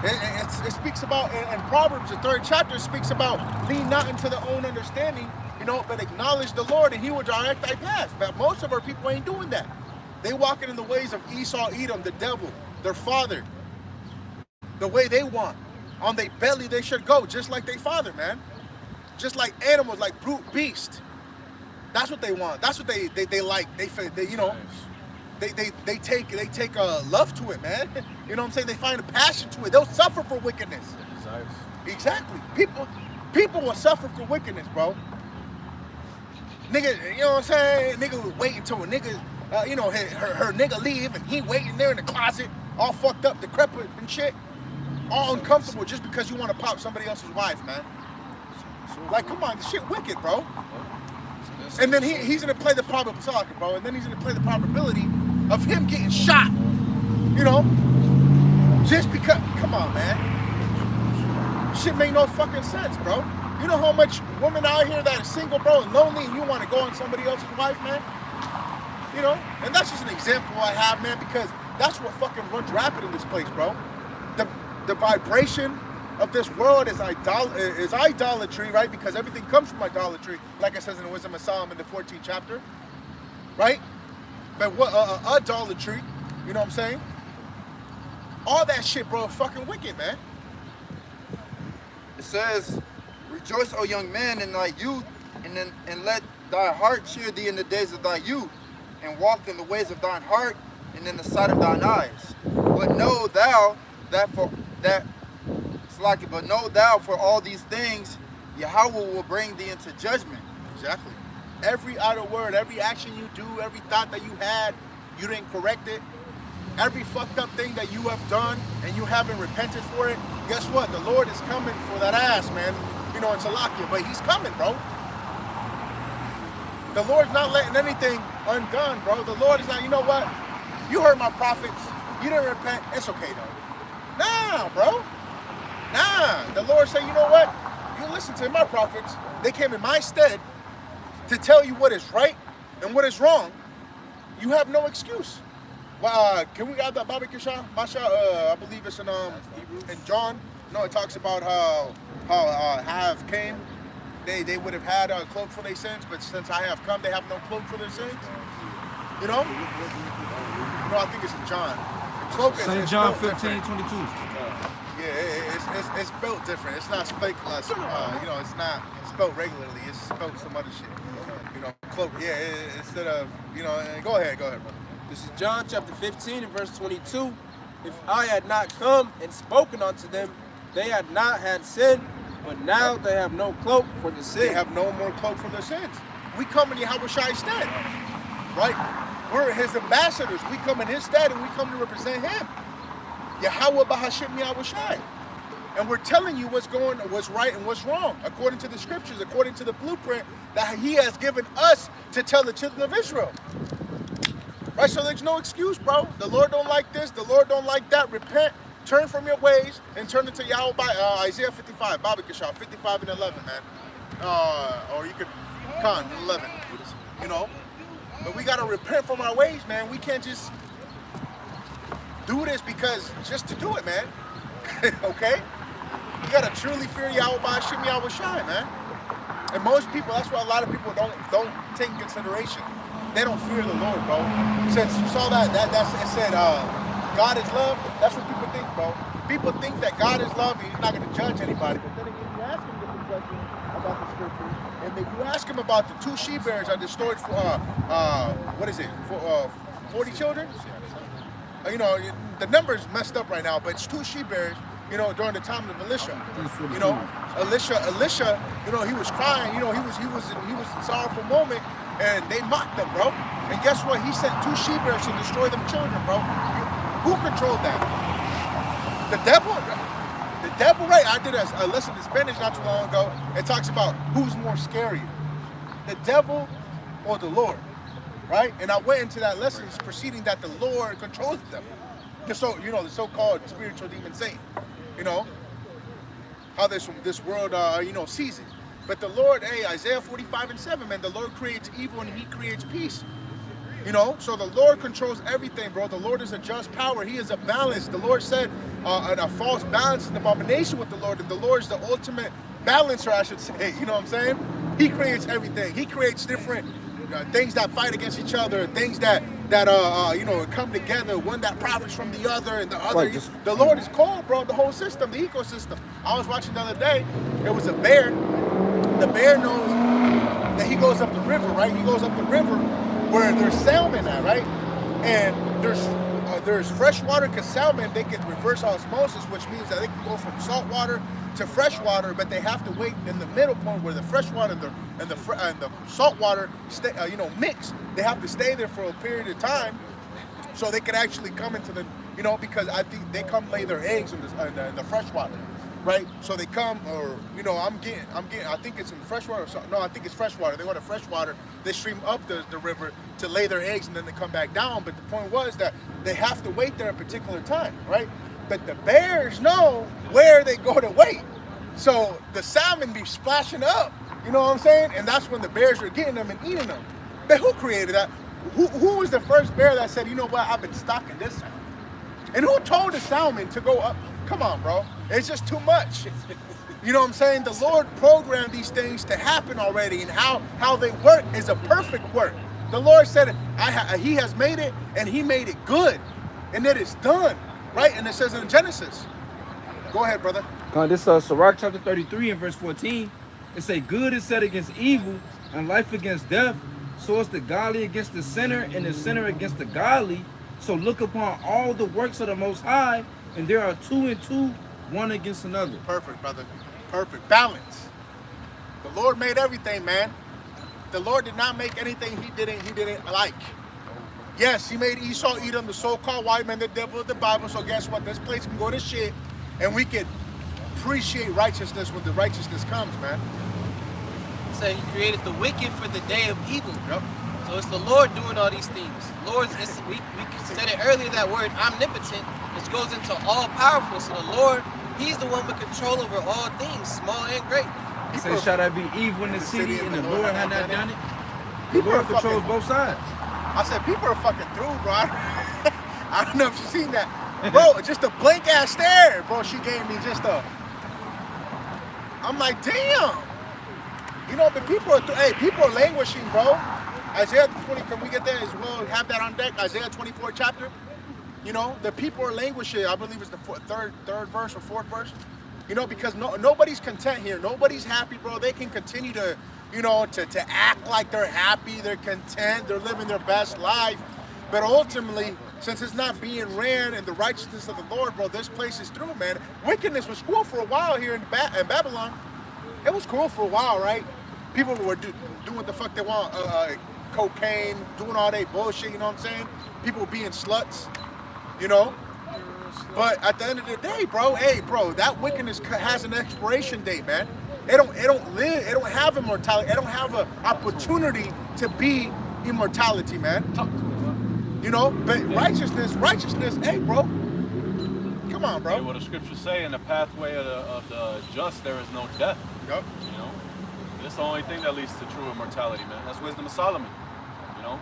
It speaks about, in Proverbs, the 3rd chapter, it speaks about lean not into their own understanding, you know, but acknowledge the Lord and he will direct thy path. But most of our people ain't doing that. They walking in the ways of Esau, Edom, the devil, their father, the way they want. On their belly they should go, just like their father, man. Just like animals, like brute beast. That's what they want. That's what they like. They you know, they take a love to it, man. You know what I'm saying? They find a passion to it. They'll suffer for wickedness. Exactly. People will suffer for wickedness, bro. Nigga, you know what I'm saying? Nigga will wait until a nigga, you know, her nigga leave and he waiting there in the closet, all fucked up, decrepit and shit, all uncomfortable just because you want to pop somebody else's wife, man. Like, come on, this shit wicked, bro. And then he's gonna play the probability, bro. And then he's gonna play the probability of him getting shot. You know, just because. Come on, man. Shit make no fucking sense, bro. You know how much women out here that are single, bro, and lonely, and you want to go on somebody else's wife, man. You know, and that's just an example I have, man, because that's what fucking runs rapid in this place, bro. The vibration of this world is idolatry, right? Because everything comes from idolatry, like it says in the Wisdom of Solomon, the 14th chapter, right? But what idolatry, you know what I'm saying? All that shit, bro, fucking wicked, man. It says, "Rejoice, O young man, in thy youth, and let thy heart cheer thee in the days of thy youth, and walk in the ways of thine heart, and in the sight of thine eyes. But know thou for all these things, Yahweh will bring thee into judgment." Exactly. Every idle word, every action you do, every thought that you had, you didn't correct it. Every fucked up thing that you have done and you haven't repented for it, guess what? The Lord is coming for that ass, man. You know, it's a lock but he's coming, bro. The Lord's not letting anything undone, bro. The Lord is not, you know what? You heard my prophets. You didn't repent. It's okay, though. Nah, bro. Nah. The Lord said, you know what? You listen to my prophets. They came in my stead to tell you what is right and what is wrong. You have no excuse. Can we add that Baba Kisha? Masha, I believe it's in John. No, it talks about how have came. They would have had a cloak for their sins, but since I have come, they have no cloak for their sins. You know? No, I think it's in John. The cloak is St. John 15:22. Yeah, it's spelled different. It's not spelled you know, it's not spelled regularly. It's spelled some other shit. You know, cloak. Yeah, instead of, you know, go ahead, bro. This is John chapter 15 and verse 22. "If I had not come and spoken unto them, they had not had sin, but now they have no cloak for the sin." They have no more cloak for their sins. We come in Yahweh's stead, right? We're his ambassadors. We come in his stead and we come to represent him. Yahweh Bahashim Yahweh. And we're telling you what's right and what's wrong, according to the scriptures, according to the blueprint that he has given us to tell the children of Israel. Right, so there's no excuse, bro. The Lord don't like this. The Lord don't like that. Repent, turn from your ways, and turn into Yahweh by Isaiah 55, Baba Kishah, 55 and 11, man. Or you could, 11, you know. But we got to repent from our ways, man. We can't just do this just to do it, man. Okay? You got to truly fear Yahweh by Hashem Yahweh Shai, man. And most people, that's why a lot of people don't take in consideration. They don't fear the Lord, bro. Since you saw it said God is love, that's what people think, bro. People think that God is love and he's not going to judge anybody. But then again, you ask him different questions about the scriptures, and then you ask him about the 2 she-bears are destroyed for, 40 children? you know, the number's messed up right now, but it's 2 she-bears, you know, during the time of Elisha. You know, Elisha, you know, he was crying, you know, he was in sorrowful moment, and they mocked him, bro. And guess what? He sent 2 she-bears to destroy them children, bro. Who controlled that? The devil? The devil, right? I did a lesson in Spanish not too long ago. It talks about who's more scary, the devil or the Lord, right? And I went into that lesson preceding that the Lord controls them. The so-called spiritual demon Satan, you know, how this world, you know, sees it. But the Lord, hey, Isaiah 45:7, man, the Lord creates evil and he creates peace. You know, so the Lord controls everything, bro. The Lord is a just power. He is a balance. The Lord said a false balance is an abomination with the Lord. And the Lord is the ultimate balancer, I should say. You know what I'm saying? He creates everything. He creates different things that fight against each other, things that you know, come together, one that profits from the other, and the other. Right, the Lord is called, bro, the whole system, the ecosystem. I was watching the other day. It was a bear. The bear knows that he goes up the river, right? He goes up the river where there's salmon at, right? And there's fresh water, because salmon, they can reverse osmosis, which means that they can go from salt water to fresh water, but they have to wait in the middle point where the fresh water and the salt water you know, mix. They have to stay there for a period of time so they can actually come into the, you know, because I think they come lay their eggs in the fresh water, right? So they come, or, you know, I'm getting, I think it's in freshwater or something. No, I think it's freshwater. They go to freshwater, they stream up the river to lay their eggs, and then they come back down. But the point was that they have to wait there a particular time, right? But the bears know where they go to wait. So the salmon be splashing up, you know what I'm saying? And that's when the bears are getting them and eating them. But who created that? Who was the first bear that said, you know what, I've been stalking this salmon? And who told the salmon to go up? Come on, bro. It's just too much. You know what I'm saying? The Lord programmed these things to happen already, and how they work is a perfect work. The Lord said he has made it, and he made it good. And it is done, right? And it says in Genesis. Go ahead, brother. This Sirach chapter 33 and verse 14. It say, good is set against evil, and life against death. So is the godly against the sinner, and the sinner against the godly. So look upon all the works of the Most High, and there are 2 and 2, one against another. Perfect, brother. Perfect. Balance. The Lord made everything, man. The Lord did not make anything he didn't like. Yes, he made Esau, Edom, the so-called white man, the devil of the Bible. So guess what? This place can go to shit, and we can appreciate righteousness when the righteousness comes, man. So he created the wicked for the day of evil. Yep. So it's the Lord doing all these things. Lord, we said it earlier, that word omnipotent, which goes into all powerful. So the Lord, he's the one with control over all things, small and great. He said, shall there be evil in the city, and the Lord had not done it? The Lord controls both sides. I said, people are fucking through, bro. I don't know if you've seen that. Bro, just a blank ass stare, bro. She gave me just a, I'm like, damn. You know, but people are languishing, bro. Isaiah 20, can we get that as well? Have that on deck. Isaiah 24 chapter. You know, the people are languishing. I believe it's the third verse or fourth verse. You know, because nobody's content here. Nobody's happy, bro. They can continue to, you know, to act like they're happy, they're content, they're living their best life. But ultimately, since it's not being ran in the righteousness of the Lord, bro, this place is through, man. Wickedness was cool for a while here in Babylon. It was cool for a while, right? People were doing what the fuck they want, cocaine, doing all that bullshit, you know what I'm saying? People being sluts, you know? But at the end of the day, bro, hey, bro, that wickedness has an expiration date, man. It don't live, it don't have immortality, it don't have an opportunity to be immortality, man. You know, but righteousness, hey, bro. Come on, bro. Yeah, what the scriptures say, in the pathway of the just, there is no death. Yep. You know, it's the only thing that leads to true immortality, man. That's wisdom of Solomon. You know,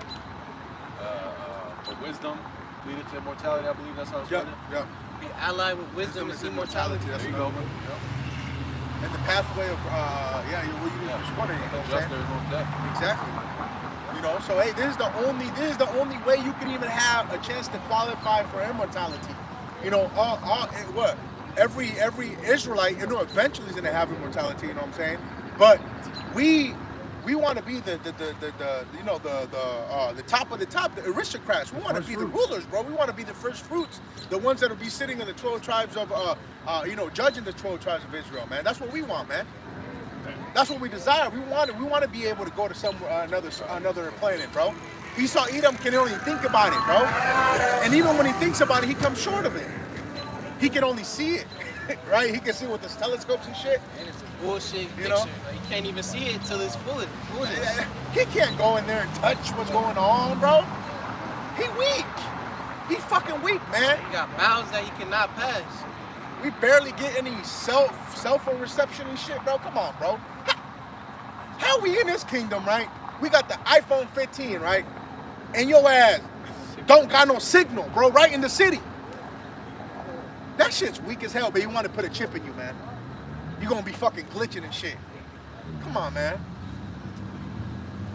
for wisdom leading to immortality. I believe that's how it's written. Yep. Be allied with wisdom is immortality. That's There you another go. one. Yep. And the pathway of just wondering, you know what I'm Just saying? there is no death. Exactly. You know, so hey, this is the only way you can even have a chance to qualify for immortality. You know, every Israelite, you know, eventually is gonna have immortality. You know what I'm saying? But we We want to be the you know the top of the top, the aristocrats. We want to be the rulers, bro. We want to be the first fruits, the ones that will be sitting in the 12 tribes of you know, judging the 12 tribes of Israel, man. That's what we want, man. That's what we desire. We want to be able to go to some another planet, bro. Esau Edom can only think about it, bro. And even when he thinks about it, he comes short of it. He can only see it, right? He can see with his telescopes and shit. And it's a bullshit picture. know? Like, you can't even see it till it's full. He can't go in there and touch what's going on, bro. He weak. He fucking weak, man. He got bounds that he cannot pass. We barely get any cell phone reception and shit, bro. Come on, bro. How we in this kingdom, right? We got the iPhone 15, right? And your ass don't got no signal, bro, right in the city. That shit's weak as hell, but you want to put a chip in you, man. You're going to be fucking glitching and shit. Come on, man.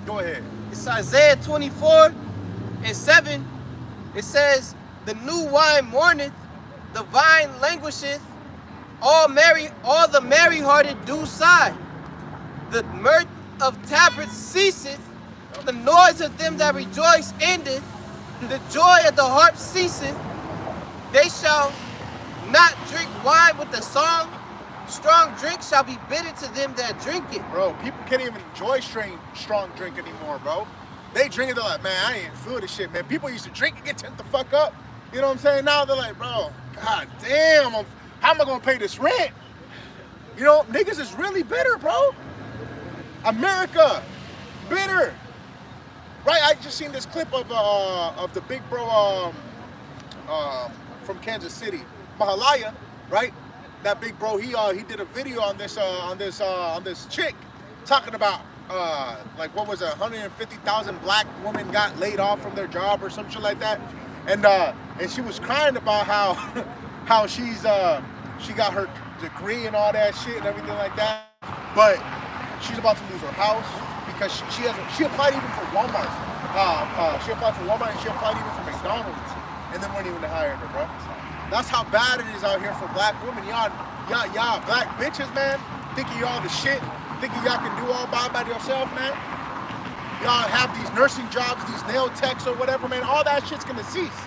Go ahead. It's Isaiah 24:7. It says, the new wine mourneth, the vine languisheth, all the merry-hearted do sigh. The mirth of tabrets ceaseth, the noise of them that rejoice endeth, the joy of the harp ceaseth. They shall not drink wine with the song, strong drink shall be bitter to them that drink it. Bro, people can't even enjoy strong drink anymore, bro. They drink it, they're like, man, I ain't feel this shit, man. People used to drink and get turned the fuck up. You know what I'm saying? Now they're like, bro, god damn, how am I gonna pay this rent? You know, niggas is really bitter, bro. America, bitter. Right, I just seen this clip of the big bro from Kansas City, Mahalaya, right? That big bro, he did a video on this chick talking about like, what was it, 150,000 black women got laid off from their job or some shit like that, and she was crying about how she got her degree and all that shit and everything like that, but she's about to lose her house because she applied even for Walmart. She applied for Walmart and she applied even for McDonald's, and then weren't even hiring her, bro. That's how bad it is out here for black women. Y'all black bitches, man, thinking y'all the shit, thinking y'all can do all by yourself, man. Y'all have these nursing jobs, these nail techs or whatever, man. All that shit's gonna cease.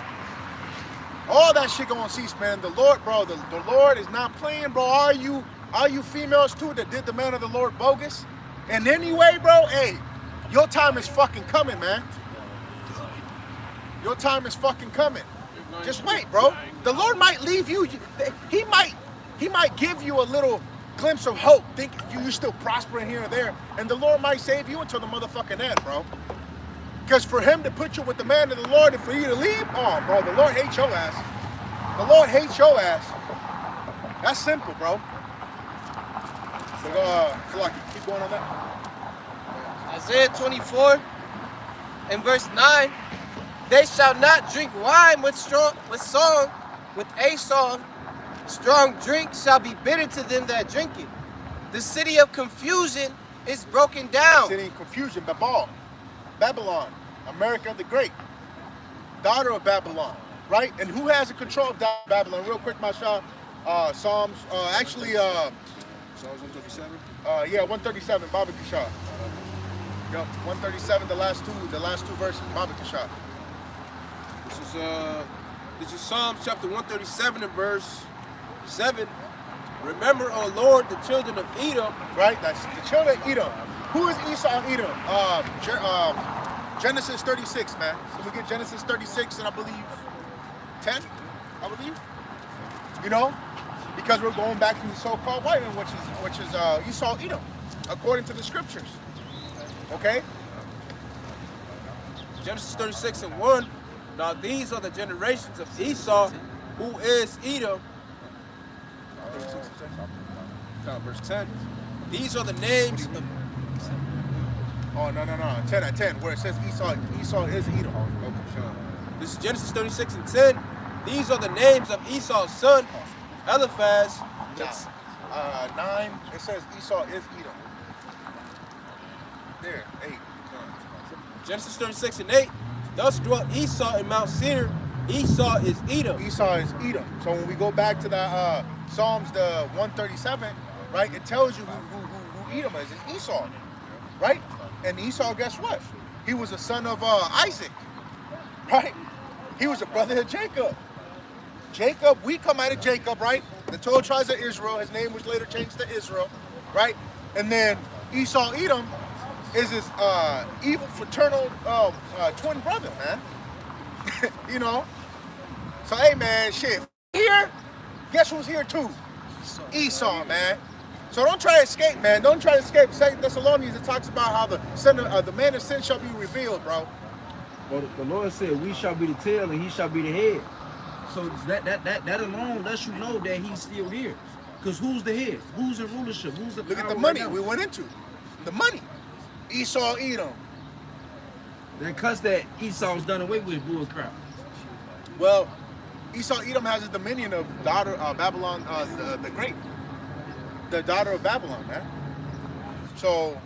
All that shit gonna cease, man. The Lord, bro, the Lord is not playing, bro. All you females too that did the man of the Lord bogus. And anyway, bro, hey, your time is fucking coming, man. Your time is fucking coming. Just wait, bro. The Lord might leave you. He might give you a little glimpse of hope. Think you're still prospering here and there. And the Lord might save you until the motherfucking end, bro. Because for him to put you with the man of the Lord and for you to leave, oh, bro, the Lord hates your ass. The Lord hates your ass. That's simple, bro. So, keep going on that. Isaiah 24:9. They shall not drink wine with a song. Strong drink shall be bitter to them that drink it. The city of confusion is broken down. City of confusion, Babylon, America the Great, daughter of Babylon, right? And who has the control of Babylon? Real quick, my shot. Psalms, Psalms 137. Yeah, 137, Baba Kishah. Yep, 137, the last two verses, Baba Kishah. This is Psalms chapter 137 and verse 7. Remember, O Lord, the children of Edom. Right, that's the children of Edom. Who is Esau and Edom? Genesis 36, man. So we get Genesis 36 and I believe 10, I believe. You know, because we're going back to the so-called white man, which is Esau, Edom, according to the scriptures. Okay. Genesis 36:1. Now these are the generations of Esau, who is Edom. Verse 10. These are the names of... Oh, no. 10 where it says Esau is Edom. Okay. This is Genesis 36:10. These are the names of Esau's son, Eliphaz. 9, it says Esau is Edom. There, 8. Genesis 36:8. Thus dwelt Esau in Mount Seir. Esau is Edom. Esau is Edom. So when we go back to the Psalms, the 137, right, it tells you who Edom is. It's Esau, right? And Esau, guess what? He was a son of Isaac, right? He was a brother of Jacob. Jacob, we come out of Jacob, right? The 12 tribes of Israel. His name was later changed to Israel, right? And then Esau, Edom, is his evil fraternal twin brother, man. You know? So, hey, man, shit. Here, guess who's here too? Esau, man. So don't try to escape, man. Don't try to escape. 2 Thessalonians, it talks about how the man of sin shall be revealed, bro. Well, the Lord said, we shall be the tail and he shall be the head. So that alone lets you know that he's still here. Because who's the head? Who's in rulership? Who's the Look at power the money right now? we went into. The money. Esau, Edom. Because that Esau's done away with bull crap. Well, Esau, Edom has a dominion of daughter Babylon the Great. The daughter of Babylon, man. So,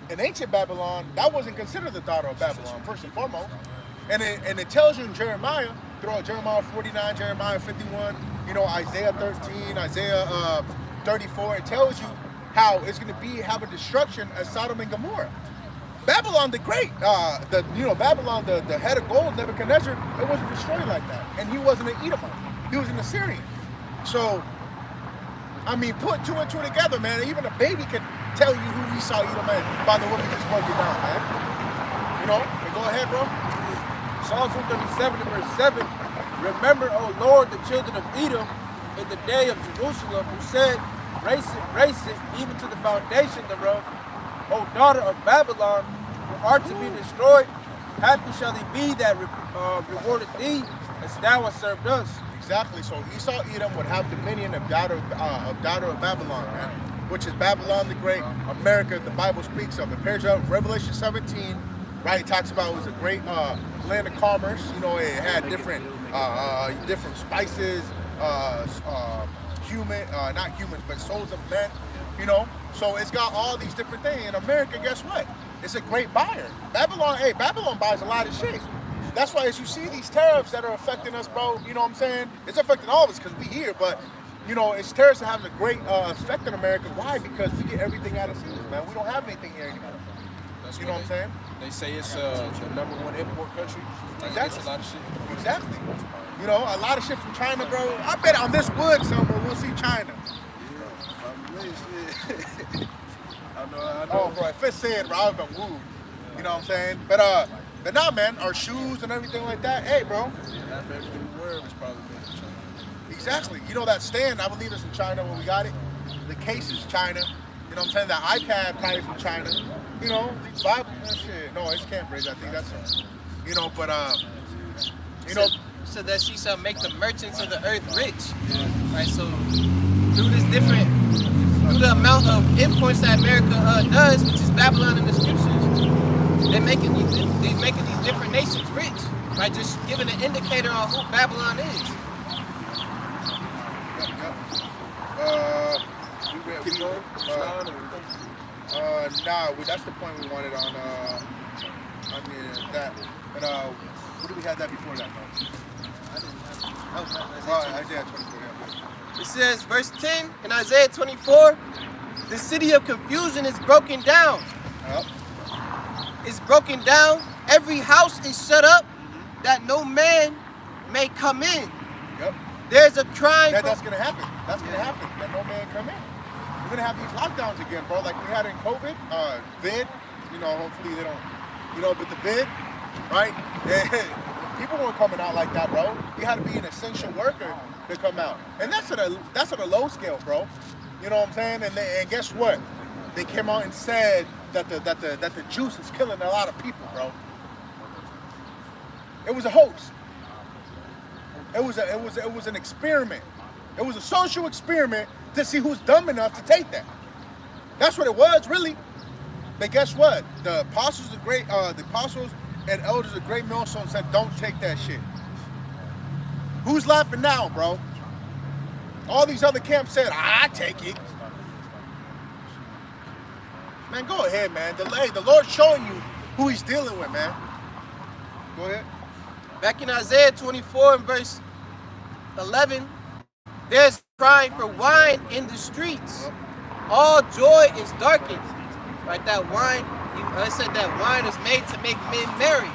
in ancient Babylon, that wasn't considered the daughter of Babylon, first and foremost. And it tells you in Jeremiah, throughout Jeremiah 49, Jeremiah 51, you know, Isaiah 13, Isaiah 34, it tells you how it's going to have a destruction as Sodom and Gomorrah. Babylon the Great, Babylon, the head of gold, Nebuchadnezzar, it wasn't destroyed like that. And he wasn't an Edomite. He was an Assyrian. So, I mean, put two and two together, man. Even a baby can tell you who Esau, Edom is by the way we just broke it down, man. You know? Go ahead, bro. Psalms 137 and verse 7. Remember, O Lord, the children of Edom in the day of Jerusalem, who said, race it, even to the foundation thereof. O daughter of Babylon, who art to be destroyed, happy shall they be that rewarded thee, as thou hast served us. Exactly. So Esau, Edom would have dominion of daughter of Babylon, man, which is Babylon the Great. America, the Bible speaks of. It pairs up Revelation 17, right? It talks about it was a great land of commerce. You know, it had different spices, not humans, but souls of men. You know, so it's got all these different things. In America, guess what? It's a great buyer. Babylon buys a lot of shit. That's why as you see these tariffs that are affecting us, bro, you know what I'm saying? It's affecting all of us because we here, but, you know, it's tariffs that have a great effect in America. Why? Because we get everything out of season, man. We don't have anything here anymore. You know what I'm saying? They say it's the #1 import country. Exactly. It's a lot of shit. Exactly. You know, a lot of shit from China, bro. I bet on this wood somewhere we'll see China. I know. Oh, bro, if it said, bro, I would have been wooed. You know what I'm saying? But nah, man, our shoes and everything like that, hey, bro. Half everything we wear was probably made in China. Exactly. You know that stand, I believe it's in China when we got it. The case is China. You know what I'm saying? The iPad probably from China. You know, these Bible shit. No, it's Cambridge. I think that's it. You know, but you know. So that she shall make the merchants of the earth rich. Right. So through the amount of imports that America does, which is Babylon and the scriptures, they're making these different nations rich by just giving an indicator on who Babylon is. Keep going. That's the point we wanted on that. But what do we have that before that? Isaiah 24. Yeah. It says, verse 10 in Isaiah 24, the city of confusion is broken down. Yep. It's broken down. Every house is shut up that no man may come in. Yep. There's a crying. That's gonna happen. That's gonna happen. That no man come in. We're gonna have these lockdowns again, bro. Like we had in COVID, vid. You know, hopefully they don't. You know, but the vid, right? People weren't coming out like that, bro. You had to be an essential worker to come out, and that's at a low scale, bro. You know what I'm saying? And guess what? They came out and said that the juice is killing a lot of people, bro. It was a hoax. It was an experiment. It was a social experiment to see who's dumb enough to take that. That's what it was, really. But guess what? The apostles and elders of Great Millstone said, "Don't take that shit." Who's laughing now, bro? All these other camps said, "I take it." Man, go ahead, man. The Lord's showing you who He's dealing with, man. Go ahead. Back in Isaiah 24 and verse 11, there's crying for wine in the streets. All joy is darkened. Right, that wine it said that wine is made to make men merry,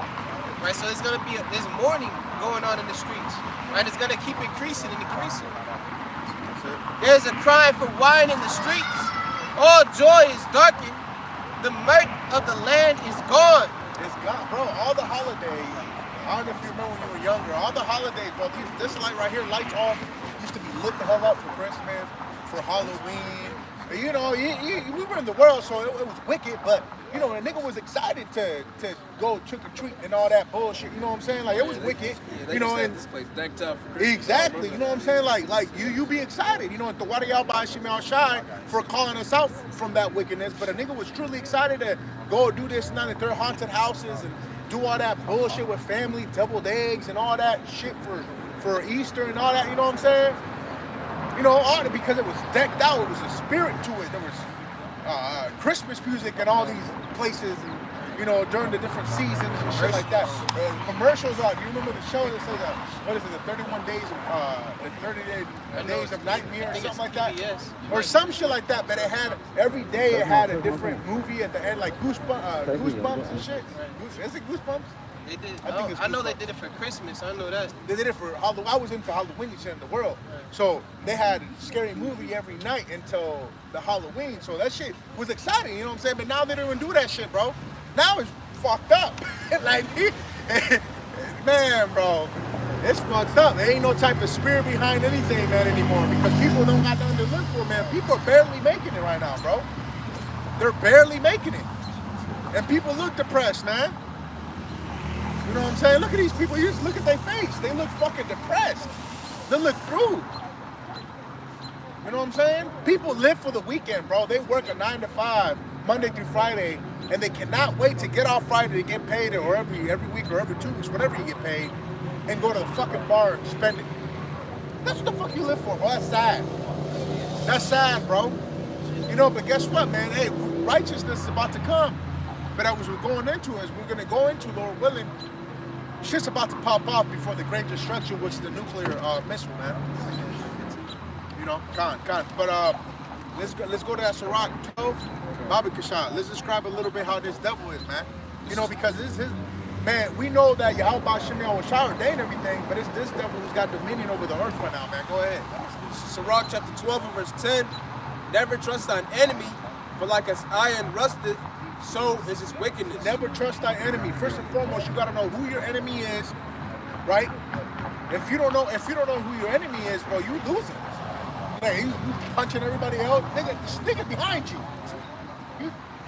right? So there's gonna be there's mourning going on in the streets, right? It's gonna keep increasing and increasing. There's a cry for wine in the streets. All joy is darkened. The mirth of the land is gone. It's gone, bro. All the holidays. I don't know if you remember when you were younger. All the holidays, bro. This light right here, lights off, used to be lit the hell up for Christmas, for Halloween. You know, we were in the world, so it was wicked, but you know, the nigga was excited to go trick or treat and all that bullshit. You know what I'm saying? Like it was wicked. You know, and this place decked up for Christmas. exactly. You know what I'm saying? Like you be excited. You know, the water y'all by Shimei Shai for calling us out from that wickedness. But a nigga was truly excited to go do this and that at their haunted houses and do all that bullshit with family, deviled eggs and all that shit for Easter and all that. You know what I'm saying? You know, all that because it was decked out. It was a spirit to it. There was Christmas music in all these places, and you know, during the different seasons and shit like that. Commercials. You remember the show that says, what is it? The 31 days of the 30 days of nightmare or something like that, or some shit like that. But it had every day it had a different movie at the end, like Goosebumps and shit. Is it Goosebumps? They did. I know they did it for Christmas. I know that. They did it for Halloween. I was into Halloween shit in the world. So they had a scary movie every night until the Halloween. So that shit was exciting, you know what I'm saying? But now they don't even do that shit, bro. Now it's fucked up. Like, man, bro, it's fucked up. There ain't no type of spirit behind anything, man, anymore because people don't got nothing to live for, man. People are barely making it right now, bro. They're barely making it. And people look depressed, man. You know what I'm saying? Look at these people. You just look at their face. They look fucking depressed. They look through. You know what I'm saying? People live for the weekend, bro. They work a 9 to 5, Monday through Friday, and they cannot wait to get off Friday to get paid, or every week or every 2 weeks, whatever you get paid, and go to the fucking bar and spend it. That's what the fuck you live for, bro. That's sad. That's sad, bro. You know, but guess what, man? Hey, righteousness is about to come. But as we're going into, as we're going to go into, Lord willing, shit's about to pop off before the great destruction, which is the nuclear missile, man. You know, con. But let's go to that Sirach 12, Baba Kashad. Let's describe a little bit how this devil is, man. You know, because this is, man, we know that Yahweh Shimei will shower day and everything, but it's this devil who's got dominion over the earth right now, man. Go ahead. Sirach chapter 12 and verse 10. Never trust thine enemy, for like as iron rusteth, so is his wickedness. Never trust thy enemy. First and foremost, you gotta know who your enemy is, right? If you don't know who your enemy is, bro, you losing. Hey, you punching everybody else, nigga behind you.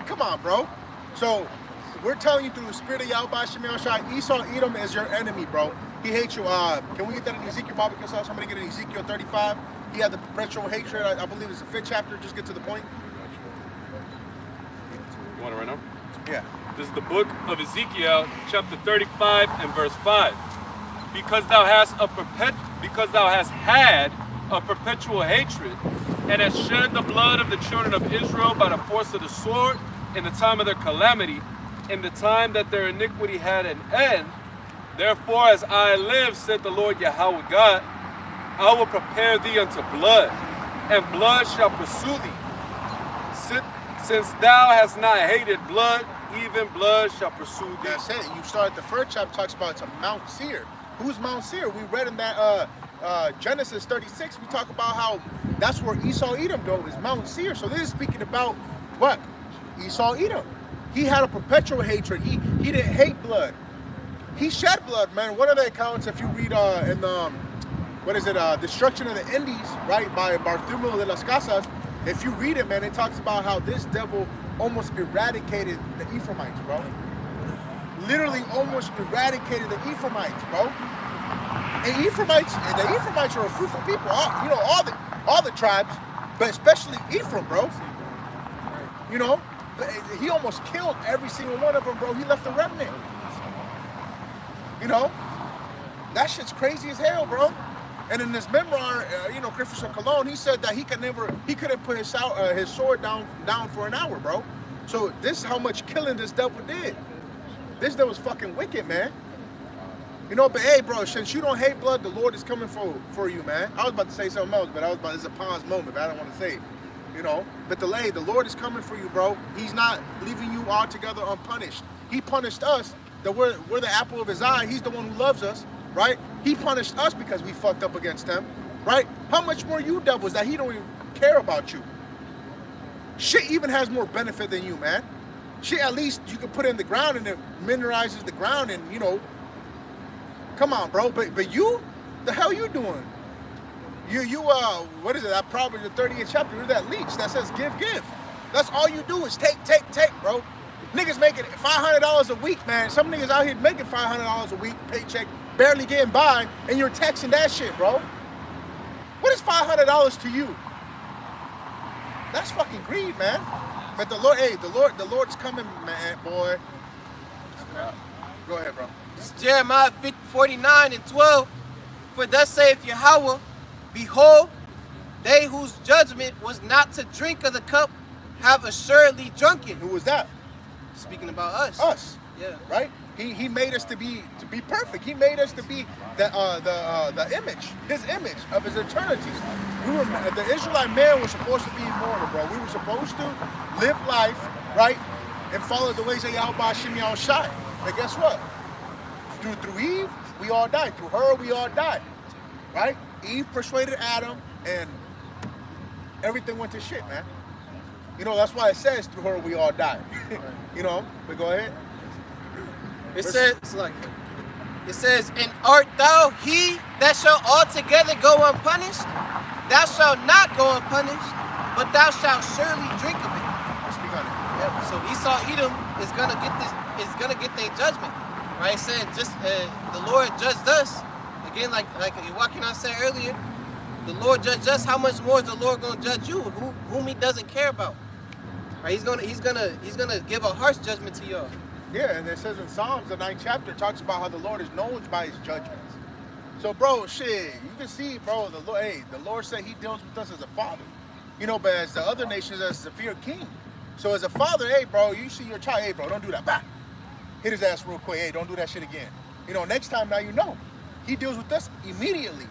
Come on, bro. So we're telling you through the spirit of Yahweh Shemel Shai, Esau Edom is your enemy, bro. He hates you. Can we get that in Ezekiel, Baba Kasal? Somebody get in Ezekiel 35. He had the perpetual hatred. I believe it's the 5th chapter. Just get to the point. You want it right now? Yeah. This is the book of Ezekiel, chapter 35 and verse 5. Because thou hast had a perpetual hatred, and hast shed the blood of the children of Israel by the force of the sword in the time of their calamity, in the time that their iniquity had an end. Therefore, as I live, said the Lord Yahweh God, I will prepare thee unto blood, and blood shall pursue thee. Since thou hast not hated blood, even blood shall pursue thee. That's it. You start the first chapter talks about it's a Mount Seir. Who's Mount Seir? We read in that Genesis 36. We talk about how that's where Esau Edom go is Mount Seir. So this is speaking about what? Esau Edom. He had a perpetual hatred. He didn't hate blood. He shed blood, man. One of the accounts, if you read in the Destruction of the Indies, right, by Bartholomew de las Casas. If you read it, man, it talks about how this devil almost eradicated the Ephraimites, bro. Literally almost eradicated the Ephraimites, bro. And the Ephraimites are a fruitful people. All the tribes, but especially Ephraim, bro. You know, he almost killed every single one of them, bro. He left a remnant. You know, that shit's crazy as hell, bro. And in this memoir, Christopher Cologne, he said that he couldn't put his sword down for an hour, bro. So this is how much killing this devil did. This devil's fucking wicked, man. You know, but hey, bro, since you don't hate blood, the Lord is coming for you, man. I was about to say something else, but it's a pause moment, but I don't want to say it. You know, but the Lord is coming for you, bro. He's not leaving you altogether unpunished. He punished us. That we're the apple of his eye. He's the one who loves us, right? He punished us because we fucked up against him, right? How much more you devils that he don't even care about you? Shit even has more benefit than you, man. Shit, at least you can put it in the ground and it mineralizes the ground and, you know, come on, bro. But you, the hell you doing? You what is it? That Proverbs the 30th chapter, you're that leech that says give. That's all you do is take, bro. Niggas making $500 a week, man. Some niggas out here making $500 a week, paycheck, barely getting by, and you're taxing that shit, bro. What is $500 to you? That's fucking greed, man. But the Lord, hey, the Lord's coming, man, boy. Go ahead, bro. It's Jeremiah 49:12. For thus saith Yahweh, behold, they whose judgment was not to drink of the cup have assuredly drunken. Who was that? Speaking about us. Us. Yeah. Right? He made us to be perfect. He made us to be the image, his image of his eternity. The Israelite man was supposed to be immortal, bro. We were supposed to live life, right, and follow the ways of Yahweh Shem Shai. And guess what? Through Eve, we all died. Through her, we all died. Right? Eve persuaded Adam, and everything went to shit, man. You know, that's why it says through her we all died. You know, but go ahead. It says, and art thou he that shall altogether go unpunished? Thou shalt not go unpunished, but thou shalt surely drink of it. Speak on it. Yep. So Esau Edom is gonna get their judgment. Right? It said just the Lord judged us. Again, like Joaquin said earlier, the Lord judged us. How much more is the Lord gonna judge you, whom he doesn't care about? Right? He's gonna give a harsh judgment to y'all. Yeah, and it says in Psalms, the 9th chapter, talks about how the Lord is known by his judgments. So, bro, shit, you can see, bro, the Lord said he deals with us as a father. You know, but as the other nations, as a feared king. So as a father, hey, bro, you see your child, hey, bro, don't do that. Bah! Hit his ass real quick. Hey, don't do that shit again. You know, next time now you know. He deals with us immediately.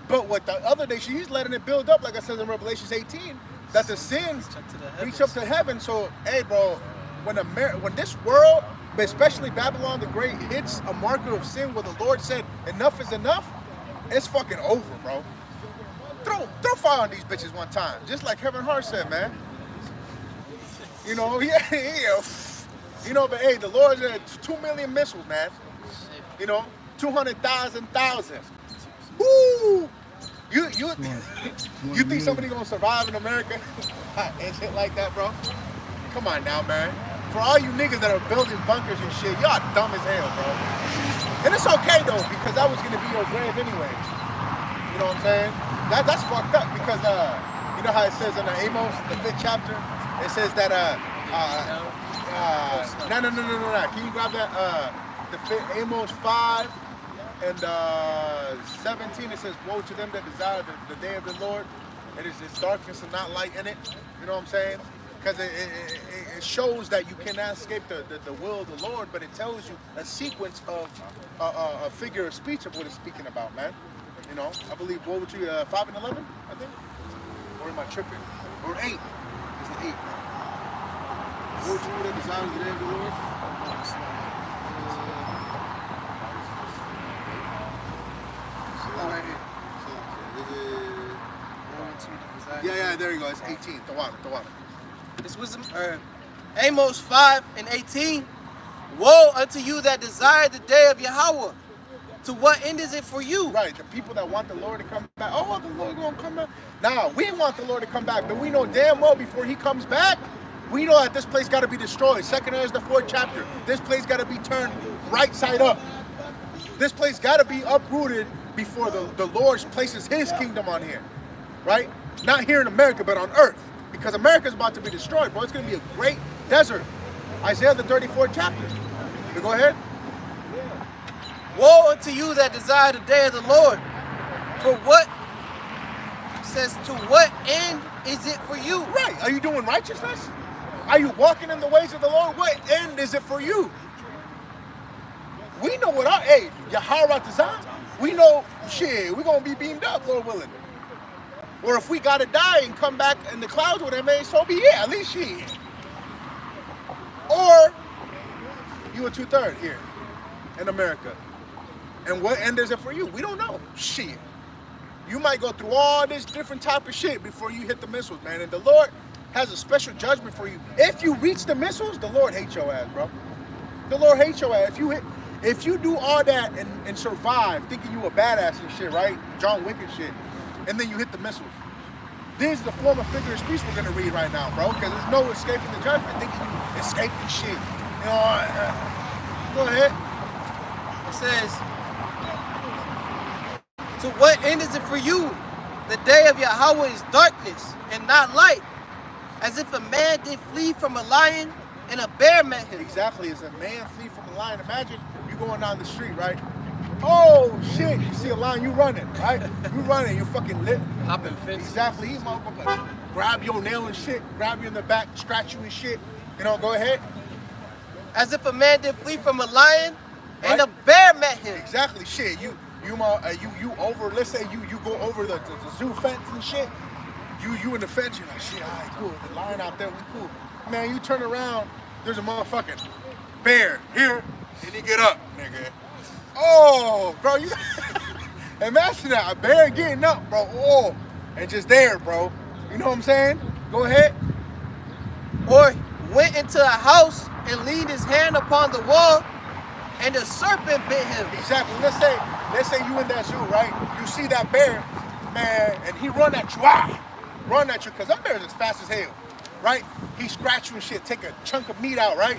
But with the other nation, he's letting it build up, like I said in Revelation 18, that the sins reach up to heaven. So, hey, bro, when this world, but especially Babylon the Great, hits a marker of sin where the Lord said enough is enough, it's fucking over, bro. Throw fire on these bitches one time, just like Kevin Hart said, man. You know, yeah. You know, but hey, the Lord said 2 million missiles, man. You know, 200,000. Woo! You think somebody gonna survive in America and shit like that, bro? Come on now, man. For all you niggas that are building bunkers and shit, y'all dumb as hell, bro. And it's okay though, because that was gonna be your grave anyways. You know what I'm saying? That's fucked up because you know how it says in the Amos, the 5th chapter, it says that no. Can you grab that Amos 5 and 17? It says, woe to them that desire the day of the Lord. It is darkness and not light in it. You know what I'm saying? Because it shows that you cannot escape the will of the Lord, but it tells you a sequence of a figure of speech of what it's speaking about, man. You know, I believe, what would you, 5 and 11, I think? Or am I tripping? Or 8. Is it 8? Woe to you that desire the day of the Lord? Right here. Yeah, there you go. It's 18. The water. This was Amos 5 and 18. Woe unto you that desire the day of Yahweh. To what end is it for you? Right, the people that want the Lord to come back. Oh, the Lord gonna come back. Nah, we want the Lord to come back, but we know damn well before he comes back, we know that this place got to be destroyed. 2nd Ezra, the 4th chapter. This place got to be turned right side up. This place got to be uprooted before the Lord places his kingdom on here. Right? Not here in America, but on earth. Because America's about to be destroyed, bro. It's going to be a great desert. Isaiah, the 34th chapter. You go ahead. Woe unto you that desire the day of the Lord. For what? It says, to what end is it for you? Right. Are you doing righteousness? Are you walking in the ways of the Lord? What end is it for you? We know what Yahweh Tazan. We know, shit, we're going to be beamed up, Lord willing. Or if we gotta die and come back in the clouds with him, man, so be it. At least she. Or you a 2/3 here in America. And what end is it for you? We don't know. Shit. You might go through all this different type of shit before you hit the missiles, man. And the Lord has a special judgment for you. If you reach the missiles, the Lord hates your ass, bro. The Lord hates your ass. If you do all that and survive, thinking you a badass and shit, right? John Wick and shit, and then you hit the missiles. This is the form of figure of speech we're gonna read right now, bro. Because there's no escaping the judgment. Thinking you escaped and shit. You know, go ahead. It says, to what end is it for you? The day of Yahweh is darkness and not light. As if a man did flee from a lion and a bear met him. Exactly, as a man flee from a lion. Imagine you going down the street, right? Oh shit, you see a lion, you running, right? You running, you fucking lit. Hopping fence. Exactly, he motherfucker grab your nail and shit, grab you in the back, scratch you and shit. You know, go ahead. As if a man did flee from a lion and Right. a bear met him. Exactly, shit. You over. Let's say you go over the zoo fence and shit. You in the fence. You're like, shit, all right, cool. The lion out there, we cool. Man, you turn around. There's a motherfucking bear here, and you get up, nigga. Oh, bro, you imagine that, a bear getting up, bro. Oh, and just there, bro. You know what I'm saying? Go ahead. Or went into a house and leaned his hand upon the wall, and a serpent bit him. Exactly. Let's say you in that zoo, right? You see that bear, man, and he run at you. Run at you, because that bear's as fast as hell, right? He scratch you and shit, take a chunk of meat out, right?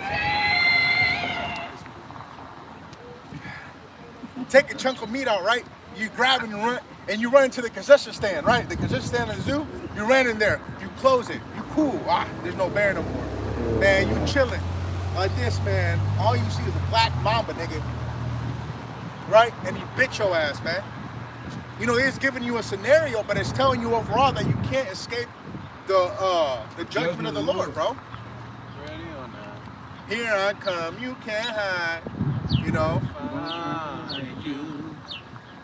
Take a chunk of meat out, right? You grab and you run into the concession stand, right? The concession stand in the zoo, you ran in there, you close it, you cool. There's no bear no more. Man, you chilling like this, man. All you see is a black mamba, nigga. Right? And he bit your ass, man. You know, it's giving you a scenario, but it's telling you overall that you can't escape the judgment of the Lord, bro. Ready on that. Here I come, you can't hide. You know,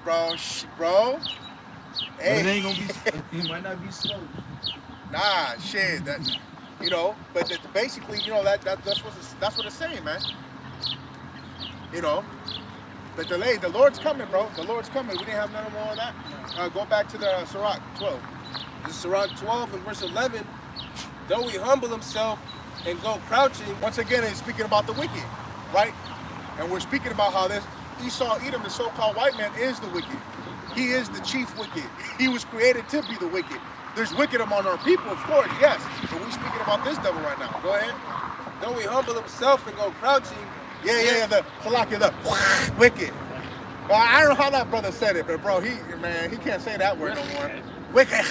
bro. But it Hey, ain't gonna be. It might not be slow. nah, shit. That, you know, but basically, you know, that's what it's saying, man. You know, but the Lord's coming, bro. The Lord's coming. We didn't have none more of that. Go back to the Sirach 12. This is Sirach 12 and verse 11. Though he humble himself and go crouching. Once again, it's speaking about the wicked, right? And we're speaking about how this Esau, Edom, the so-called white man, is the wicked. He is the chief wicked. He was created to be the wicked. There's wicked among our people, of course, yes. But we're speaking about this devil right now. Go ahead. Though he humble himself and go crouching. Yeah, the Salakia, the wicked. Well, I don't know how that brother said it, but bro, he can't say that word no more. Wicked.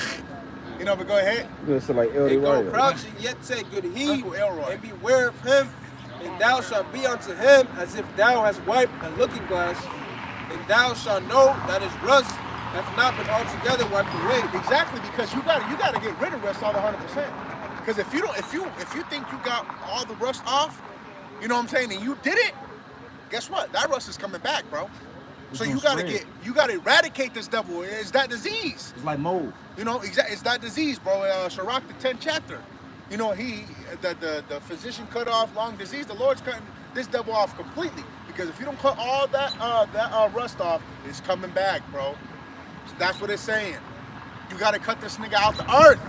You know, but go ahead. It's like And go crouching, yet take good heed, Uncle Elroy. and beware of him. And thou shalt be unto him as if thou hast wiped a looking glass, and thou shalt know that his rust hath not been altogether wiped away. Exactly, because you gotta get rid of rust all 100%. Because if you think you got all the rust off, you know what I'm saying, and you did it, guess what? That rust is coming back, bro. So you gotta eradicate this devil. It's that disease. It's like mold. You know, it's that disease, bro. Sirach, the 10th chapter. You know, the physician cut off long disease. The Lord's cutting this devil off completely. Because if you don't cut all that rust off, it's coming back, bro. So that's what it's saying. You gotta cut this nigga out the earth.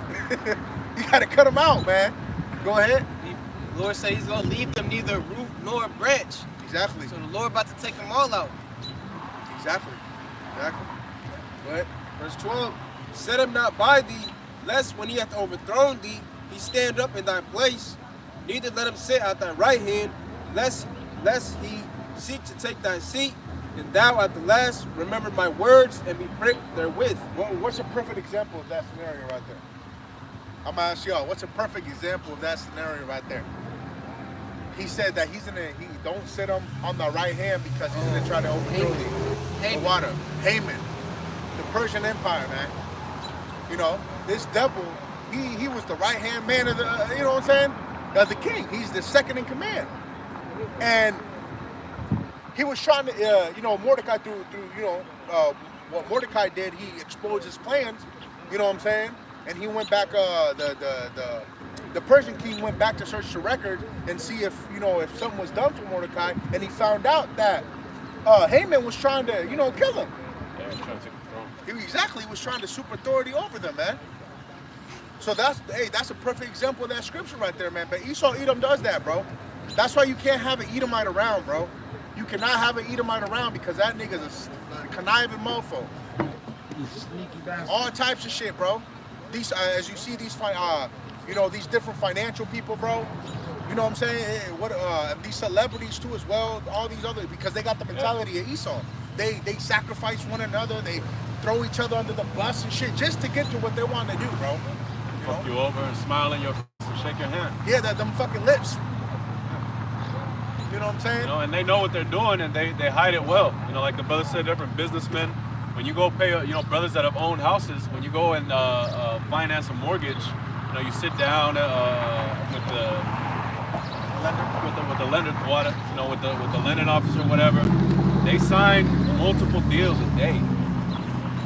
You gotta cut him out, man. Go ahead. The Lord said he's going to leave them neither root nor branch. Exactly. So the Lord about to take them all out. Exactly. Go ahead. Verse 12. Set him not by thee, lest when he hath overthrown thee, he stand up in thy place. Neither let him sit at thy right hand, lest he seek to take thy seat. And thou at the last remember my words and be pricked therewith. Well, what's a perfect example of that scenario right there? I'm gonna ask y'all, what's a perfect example of that scenario right there? He said that he don't sit him on the right hand because he's gonna try to overthrow the water. Haman, the Persian Empire, man. You know, this devil, he was the right hand man of the, you know what I'm saying? Of the king. He's the second in command, and he was trying to, you know, Mordecai through what Mordecai did, he exposed his plans, You know what I'm saying? And he went back. The Persian king went back to search the record and see if if something was done for Mordecai, and he found out that Haman was trying to kill him. Yeah, he's trying to take the throne. He was trying to super authority over them, man. So that's a perfect example of that scripture right there, man. But Esau Edom does that, bro. That's why you can't have an Edomite around, bro. You cannot have an Edomite around because that nigga's a conniving mofo. Sneaky bastard. All types of shit, bro. These, as you see, these these different financial people, bro. You know what I'm saying? These celebrities too, as well. All these other, because they got the mentality of Esau. They sacrifice one another. They throw each other under the bus and shit just to get to what they want to do, bro. Fuck you over and smile in your face and shake your hand. Yeah, them fucking lips. You know what I'm saying? And they know what they're doing, and they hide it well. Like the brother said, different businessmen. When you go pay, brothers that have owned houses, when you go and finance a mortgage, you sit down with the lender, with the lending officer, whatever. They sign multiple deals a day.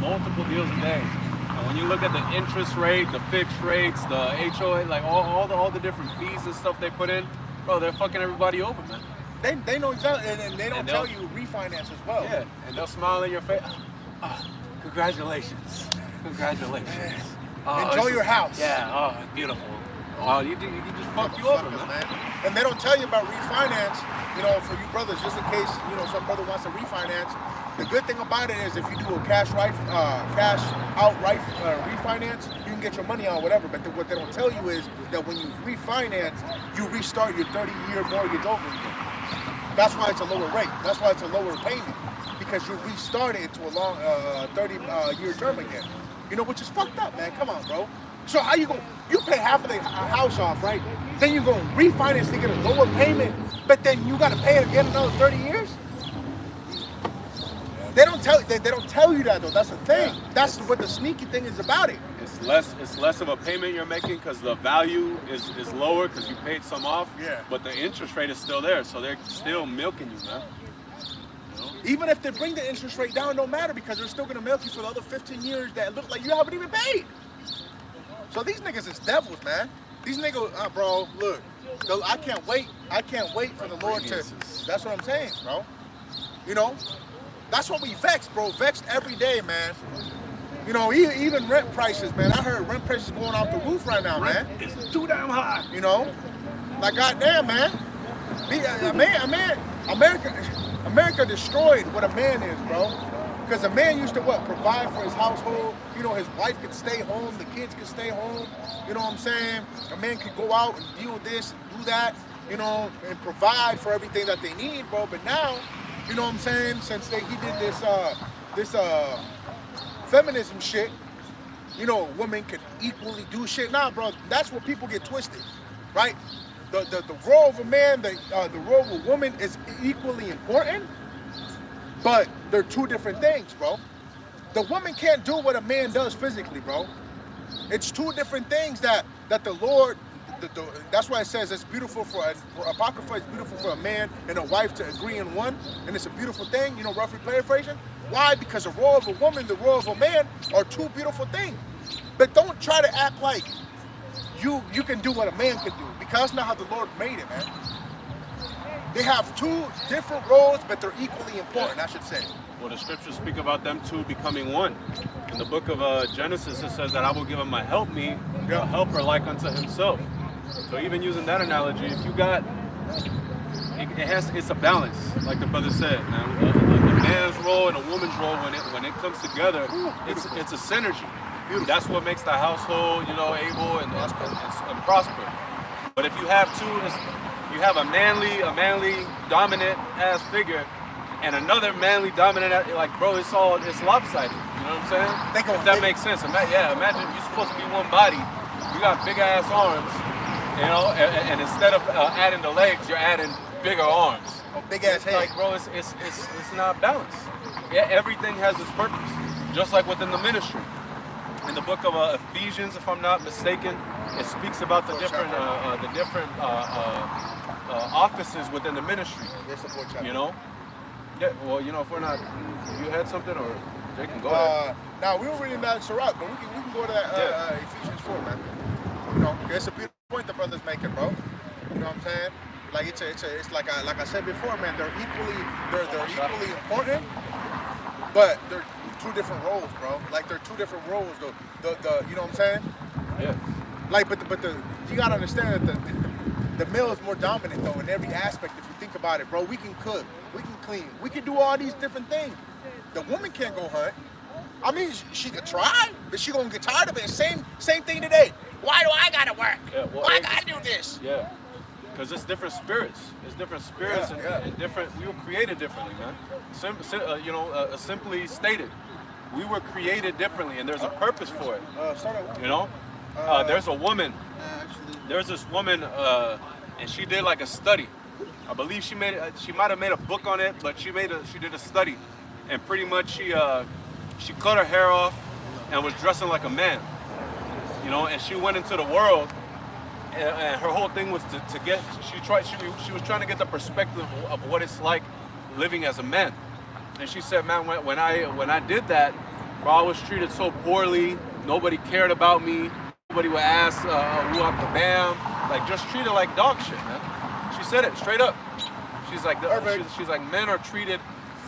Multiple deals a day. And when you look at the interest rate, the fixed rates, the HOA, like all the different fees and stuff they put in, bro, they're fucking everybody over, man. They know exactly, and they don't tell you refinance as well. Yeah, and they'll smile in your face. Congratulations. Enjoy your house. Yeah, beautiful. You just fuck you over, man. And they don't tell you about refinance, for you brothers, just in case, some brother wants to refinance. The good thing about it is if you do a cash outright refinance, you can get your money on whatever. But what they don't tell you is that when you refinance, you restart your 30-year mortgage over again. That's why it's a lower rate. That's why it's a lower payment. Because you restart it into a long 30-year term again. Which is fucked up, man. Come on, bro. So how you pay half of the house off, right? Then you go refinance to get a lower payment, but then you got to pay it again another 30 years? They don't tell you that though. That's the thing. That's what the sneaky thing is about it. It's less of a payment you're making because the value is lower because you paid some off. Yeah. But the interest rate is still there, so they're still milking you, man. Even if they bring the interest rate down, no matter, because they're still gonna milk you for the other 15 years that look like you haven't even paid. So these niggas is devils, man. These niggas, bro. Look, I can't wait. I can't wait for the Lord to. That's what I'm saying, bro. That's what we vex, bro. Vexed every day, man. Even rent prices, man. I heard rent prices going off the roof right now, man. It's too damn high. Like goddamn, man. America destroyed what a man is, bro. Because a man used to provide for his household. His wife could stay home, the kids could stay home. You know what I'm saying? A man could go out and deal with this, and do that, and provide for everything that they need, bro. But now, you know what I'm saying? Since he did this feminism shit, women can equally do shit. Nah, bro, that's where people get twisted, right? The role of a man, the role of a woman is equally important, but they're two different things, bro. The woman can't do what a man does physically, bro. It's two different things that the Lord. That's why it says it's beautiful for Apocrypha. It's beautiful for a man and a wife to agree in one, and it's a beautiful thing. Roughly paraphrasing. Why? Because the role of a woman, the role of a man, are two beautiful things. But don't try to act like you can do what a man can do, because that's not how the Lord made it, man. They have two different roles, but they're equally important, I should say. Well, the scriptures speak about them two becoming one. In the book of Genesis, it says that I will give him a helpmeet, a helper like unto himself. So even using that analogy, if you got, it's a balance, like the brother said. Now, a man's role and a woman's role, when it comes together, it's a synergy. Beautiful. That's what makes the household, able and prosper. But if you have you have a manly dominant ass figure, and another manly dominant, bro, it's lopsided. You know what I'm saying? If that makes sense. Imagine you're supposed to be one body. You got big ass arms, and instead of adding the legs, you're adding bigger arms. Big ass head. Bro, it's not balanced. Yeah, everything has its purpose, just like within the ministry. In the book of Ephesians, if I'm not mistaken, it speaks about the different offices within the ministry. Yes, the fourth chapter. Yeah, well, if we're not, you had something or? They can go there. Now we were reading that in Sirach, but we can go to that Ephesians 4, man. You know, it's a beautiful point the brother's making, bro. You know what I'm saying? Like it's like I said before, man. They're equally important, but they're two different roles, bro. Like they're two different roles. The you know what I'm saying? Yeah. Like, but you gotta understand that the male is more dominant though in every aspect. If you think about it, bro, we can cook, we can clean, we can do all these different things. The woman can't go hunt. I mean, she could try, but she gonna get tired of it. Same thing today. Why do I gotta work? Yeah, well, Why I gotta do this? Yeah. Because it's different spirits. It's different spirits and different. We were created differently, man. Simply stated, we were created differently, and there's a purpose for it. You know, there's a woman. There's this woman, and she did like a study. I believe she might have made a book on it, but she did a study, and pretty much she cut her hair off and was dressing like a man. You know, and she went into the world. And her whole thing was to get. She was trying to get the perspective of what it's like living as a man. And she said, man, when I did that, bro, I was treated so poorly. Nobody cared about me. Nobody would ask who up the bam. Like just treated like dog shit, man. She said it straight up. She's like, she's like, men are treated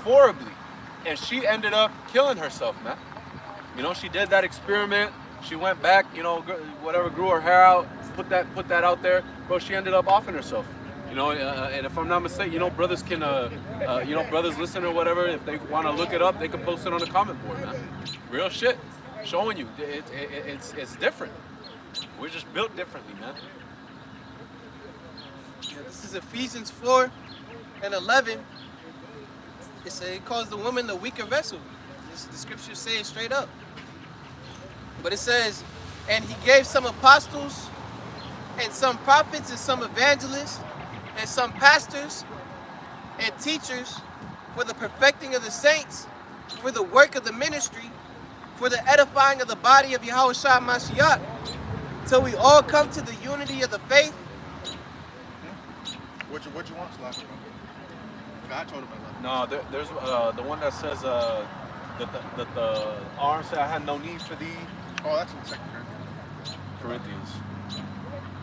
horribly, and she ended up killing herself, man. You know, she did that experiment. She went back, you know, whatever, grew her hair out. Put that out there, bro. She ended up offing herself, you know. And if I'm not mistaken, you know, brothers can, brothers listen or whatever. If they want to look it up, they can post it on the comment board, man. Real shit, showing you it's different. We're just built differently, man. Yeah, this is Ephesians 4:11. It calls the woman the weaker vessel. The scriptures say it straight up. But it says, and he gave some apostles, and some prophets, and some evangelists, and some pastors, and teachers, for the perfecting of the saints, for the work of the ministry, for the edifying of the body of Yahushua Mashiach, till we all come to the unity of the faith. What you want, Slash? I told him I love it. No, there's the one that says that the arm said, I had no need for thee. Oh, that's in 2 Corinthians.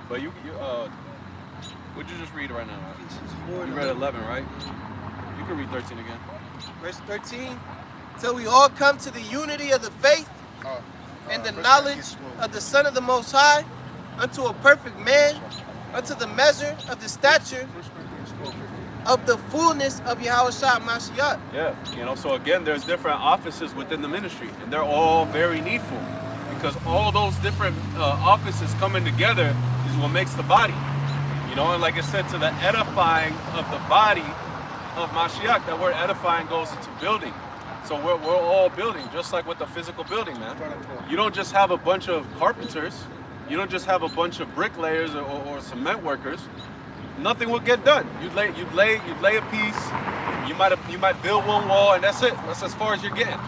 But what'd you just read right now? Right? You read 11, right? You can read 13 again. Verse 13, till we all come to the unity of the faith and the knowledge of the Son of the Most High, unto a perfect man, unto the measure of the stature of the fullness of Yahushua Mashiach. Yeah, you know, so again, there's different offices within the ministry, and they're all very needful, because all those different offices coming together is what makes the body. You know, and like I said, to the edifying of the body of Mashiach, that word edifying goes into building. So we're all building, just like with the physical building, man. You don't just have a bunch of carpenters. You don't just have a bunch of bricklayers or cement workers. Nothing will get done. You'd lay a piece. You might build one wall, and that's it. That's as far as you're getting,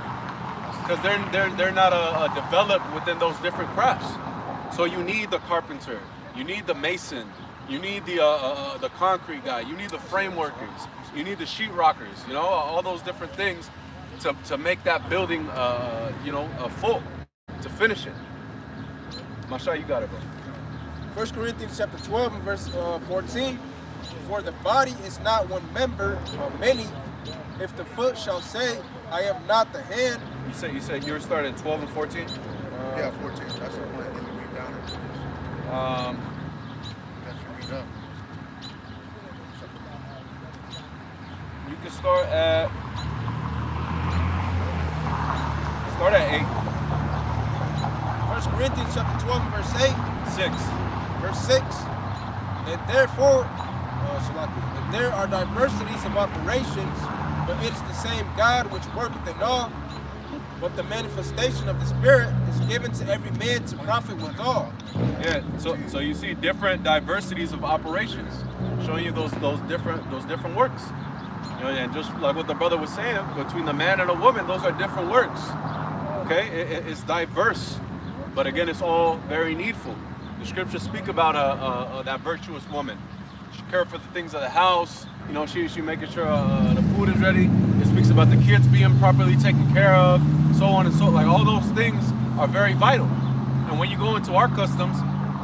because they're not developed within those different crafts. So you need the carpenter. You need the mason. You need the concrete guy. You need the frame workers. You need the sheetrockers. You know, all those different things to make that building, full, to finish it. Masha, you got it, bro. 1 Corinthians chapter 12 and verse 14. For the body is not one member of many. If the foot shall say, I am not the hand. You said you were starting 12 and 14? Yeah, 14. That's the one. Then you read down it. That's you read up. You can start at 8. 1 Corinthians chapter 12 and verse 8. 6. Verse 6. And therefore, and there are diversities of operations, but it is the same God which worketh in all. But the manifestation of the Spirit is given to every man to profit withal. Yeah. So you see different diversities of operations, showing you those different works. You know, and just like what the brother was saying, between the man and a woman, those are different works. Okay, it's diverse, but again, it's all very needful. The scriptures speak about that virtuous woman. She cared for the things of the house. You know, she making sure the food is ready. It speaks about the kids being properly taken care of. so on and so, like all those things are very vital. And when you go into our customs,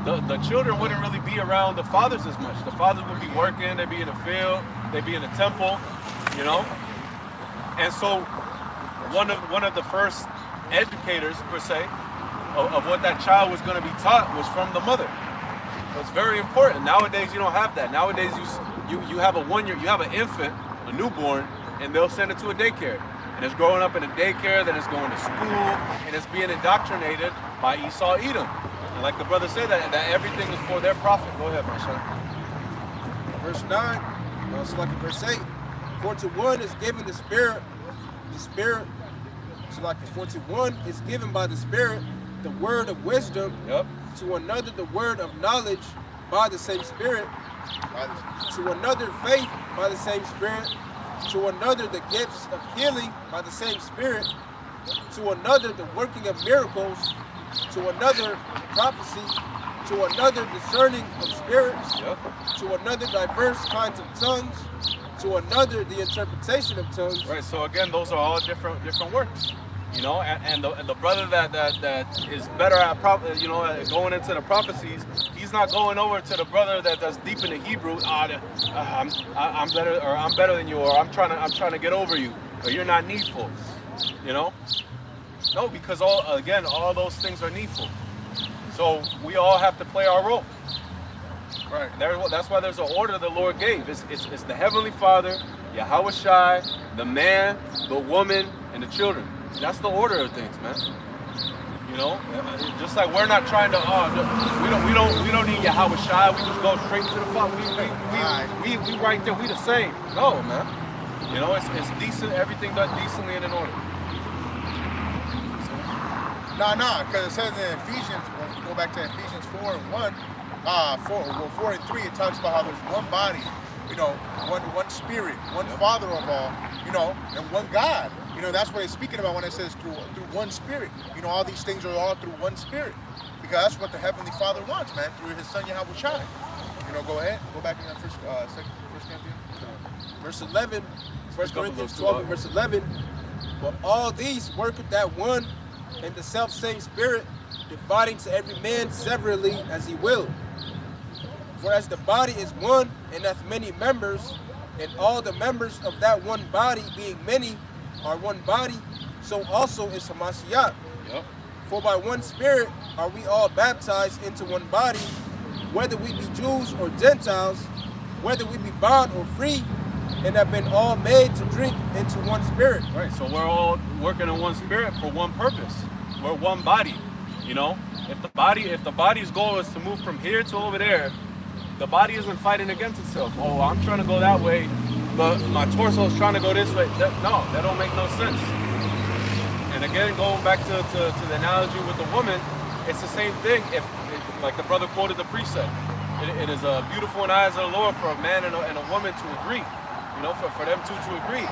the children wouldn't really be around the fathers as much. The fathers would be working, they'd be in the field, they'd be in the temple, you know? And so one of the first educators, per se, of what that child was going to be taught was from the mother. So it's very important. Nowadays, you don't have that. Nowadays, you have a 1 year, you have an infant, a newborn, and they'll send it to a daycare. And it's growing up in a daycare, then it's going to school, and it's being indoctrinated by Esau Edom. And like the brother said, that everything is for their profit. Go ahead, my son. Verse 9, also like in verse 8, for to one is given the Spirit, so like in 41 is given by the Spirit the word of wisdom, Yep. to another the word of knowledge by the same Spirit, to another faith by the same Spirit, to another the gifts of healing by the same Spirit, to another the working of miracles, to another prophecy, to another discerning of spirits, Yep. to another diverse kinds of tongues, to another the interpretation of tongues. Right. So again, those are all different works. You know, and the brother that is better at going into the prophecies, he's not going over to the brother that's deep in the Hebrew. I'm better, or I'm better than you, or I'm trying to get over you, or you're not needful. You know, no, because all those things are needful. So we all have to play our role. Right. That's why there's an order the Lord gave. It's the Heavenly Father, Yahweh Shai, the man, the woman, and the children. That's the order of things, man. You know, just like we're not trying to. We don't need Yahweh Shai. We just go straight to the Father. We right there. We the same. No, man. You know, it's decent. Everything done decently and in order. No, because it says in Ephesians, when you go back to Ephesians 4 and 1, 4 and 3, it talks about how there's one body, you know, one spirit, one Father of all, you know, and one God. You know, that's what it's speaking about when it says through one spirit. You know, all these things are all through one spirit. Because that's what the Heavenly Father wants, man, through his Son Yahweh Shai. You know, go ahead. Go back in that first Corinthians. Verse 11, 1 Corinthians 12 and verse 11. But all these work of that one and the self same Spirit, dividing to every man severally as he will. For as the body is one and hath many members, and all the members of that one body being many are one body, so also is Hamashiach. Yep. For by one Spirit are we all baptized into one body, whether we be Jews or Gentiles, whether we be bond or free, and have been all made to drink into one Spirit. Right. So we're all working in one spirit for one purpose. We're one body. You know, if the body's goal is to move from here to over there, the body isn't fighting against itself. Oh, I'm trying to go that way, but my torso is trying to go this way. That don't make no sense. And again, going back to the analogy with the woman, it's the same thing. If like the brother quoted the precept, it is beautiful in the eyes of the Lord for a man and a woman to agree. You know, for them two to agree.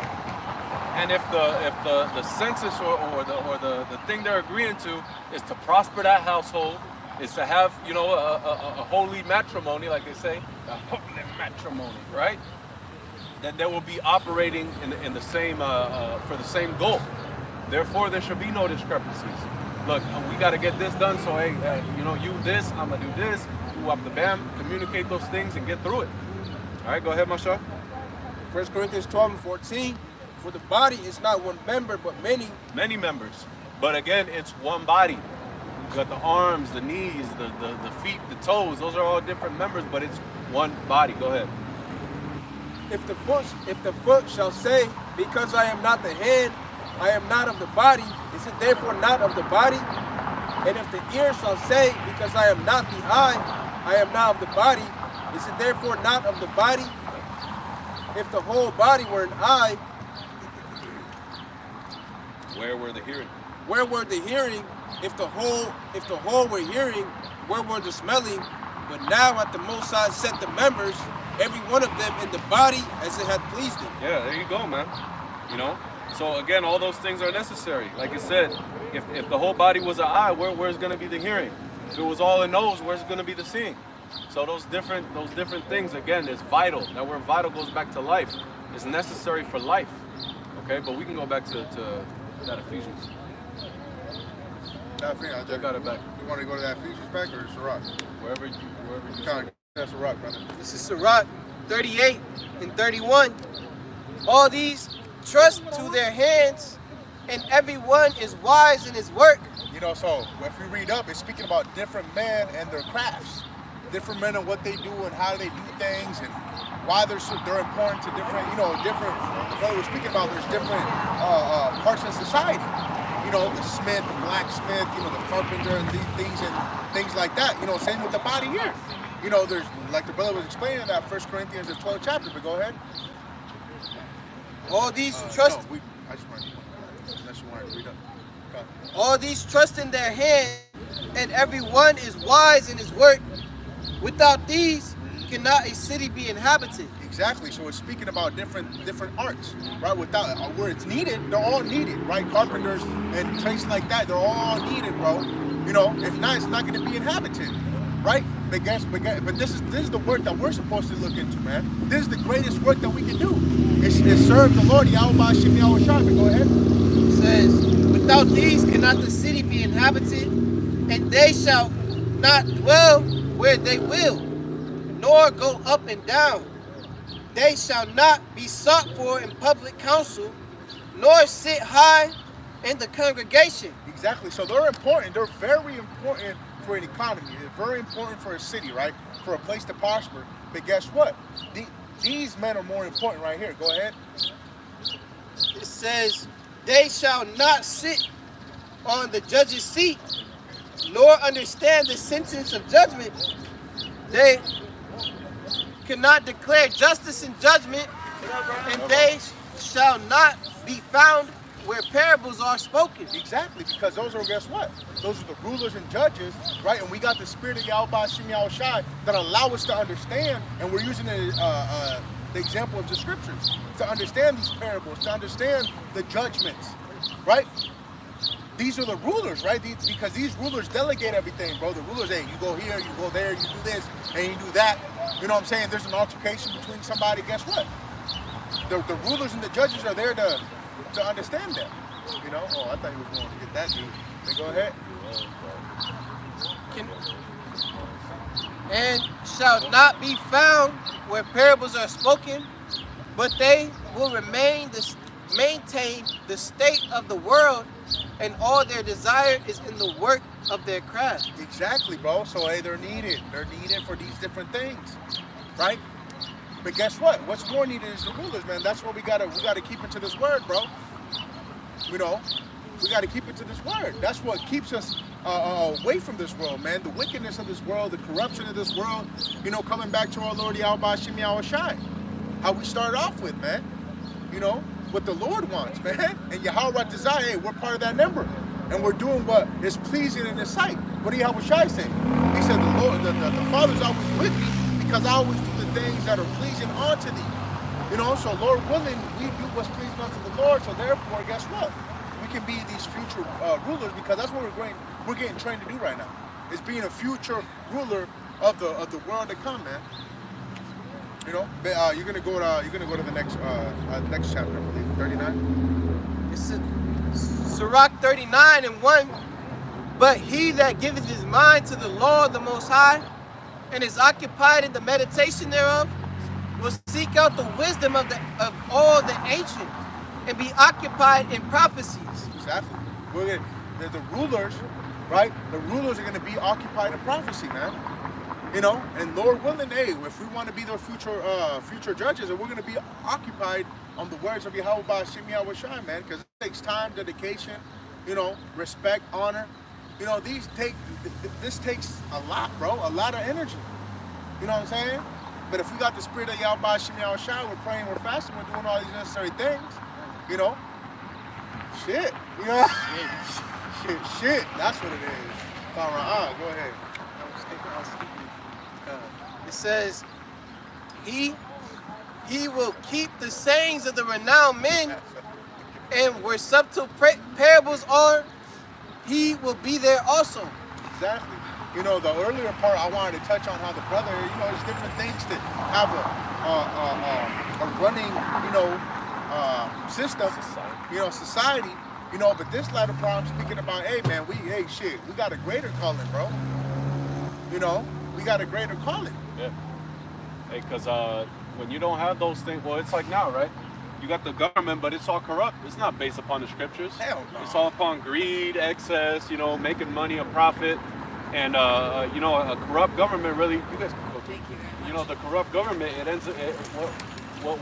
And if the census or the thing they're agreeing to is to prosper that household, is to have, you know, a holy matrimony, like they say, a holy matrimony, right? Then they will be operating in the same for the same goal. Therefore, there should be no discrepancies. Look, we got to get this done. So hey, you know, you this, I'm gonna do this. You up the bam, communicate those things and get through it. All right, go ahead, Masha. 1 Corinthians 12 and 14. For the body is not one member, but many. Many members. But again, it's one body. You got the arms, the knees, the feet, the toes. Those are all different members, but it's one body. Go ahead. If the foot shall say, because I am not the head, I am not of the body, is it therefore not of the body? And if the ear shall say, because I am not the eye, I am not of the body, is it therefore not of the body? If the whole body were an eye, Where were the hearing? where were the hearing? If the whole were hearing, where were the smelling? But now hath the Most High set the members, every one of them in the body as it hath pleased him. Yeah, there you go, man. You know? So again, all those things are necessary. Like I said, if the whole body was an eye, where's going to be the hearing? If it was all a nose, where's going to be the seeing? So those different things, again, is vital. That word vital goes back to life. It's necessary for life. Okay, but we can go back to that Ephesians. I got it back. You want to go to that Ephesians back or Sirach? Wherever you That's Sirach, brother. This is Sirach 38 and 31. All these trust to their hands, and everyone is wise in his work. You know, so if we read up, it's speaking about different men and their crafts. Different men and what they do and how they do things and why they're important to different, different, what we're speaking about, there's different parts of society. You know, the smith, the blacksmith, the carpenter and these things like that. Same with the body here. There's, like the brother was explaining that 1 Corinthians, the 12th chapter, but go ahead. All these trust. No, I just want to, unless you want to read up. Okay. All these trust in their hand, and everyone is wise in his work. Without these, cannot a city be inhabited. Exactly. So it's speaking about different arts, right? Without where it's needed, they're all needed, right? Carpenters and trades like that, they're all needed, bro. If not, it's not going to be inhabited, right? But this is the work that we're supposed to look into, man. This is the greatest work that we can do. It's serve the Lord, Yahweh Shem Yahweh Shai. Go ahead. It says, without these cannot the city be inhabited, and they shall not dwell where they will, nor go up and down. They shall not be sought for in public council, nor sit high in the congregation. Exactly. So they're important. They're very important for an economy. They're very important for a city, right? For a place to prosper. But guess what? These men are more important right here. Go ahead. It says, they shall not sit on the judge's seat, nor understand the sentence of judgment. They cannot declare justice and judgment, and they shall not be found where parables are spoken. Exactly, because those are, guess what? Those are the rulers and judges, right? And we got the spirit of Yahweh Shem Yahweh Shai that allow us to understand, and we're using the example of the scriptures to understand these parables, to understand the judgments, right? These are the rulers, right? Because these rulers delegate everything, bro. The rulers, hey, you go here, you go there, you do this, and you do that. You know what I'm saying? There's an altercation between somebody, guess what? The rulers and the judges are there to understand that. Oh, I thought he was going to get that dude. Then go ahead. And shall not be found where parables are spoken, but they will maintain the state of the world, and all their desire is in the work of their craft. Exactly, bro. So hey, they're needed. They're needed for these different things, right? But guess what? What's more needed is the rulers, man. That's what we gotta keep into this word, bro. We gotta keep it to this word. That's what keeps us away from this world, man. The wickedness of this world, the corruption of this world. Coming back to our Lord Yahweh Shem Yahweh Shai. How we started off with, man. What the Lord wants, man. And Yahweh desire, hey, we're part of that number. And we're doing what is pleasing in His sight. What did Yahweh Shai say? He said, the Lord, the Father's always with me because I always do the things that are pleasing unto thee. So Lord willing, we do what's pleasing unto the Lord. So therefore, guess what? We can be these future rulers because that's what we're getting trained to do right now. Is being a future ruler of the world to come, man. You're gonna go to the next chapter, I believe, 39. It's Sirach 39 and 1. But he that giveth his mind to the law of the Most High, and is occupied in the meditation thereof, will seek out the wisdom of all the ancient, and be occupied in prophecies. Exactly. The rulers, right? The rulers are going to be occupied in prophecy, man. And Lord willing, hey, if we want to be their future judges, and we're going to be occupied on the words of Yahweh Shem Yahweh Shai, man, because it takes time, dedication, respect, honor. This takes a lot, bro, a lot of energy. You know what I'm saying? But if we got the spirit of Yahweh Shem Yahweh Shai, we're praying, we're fasting, we're doing all these necessary things, shit, shit, that's what it is. Go ahead. It says, he will keep the sayings of the renowned men, and where subtle parables are, he will be there also. Exactly. The earlier part, I wanted to touch on how the brother, there's different things to have a running, system, society. You know, but this letter from speaking about, hey man, we got a greater calling, bro. You know, we got a greater calling. Yeah. Hey, because when you don't have those things, well, it's like now, right? You got the government, but it's all corrupt. It's not based upon the scriptures. Hell no. It's all upon greed, excess, you know, making money, a profit. And, you know, a corrupt government really, you guys can go. You know, the corrupt government,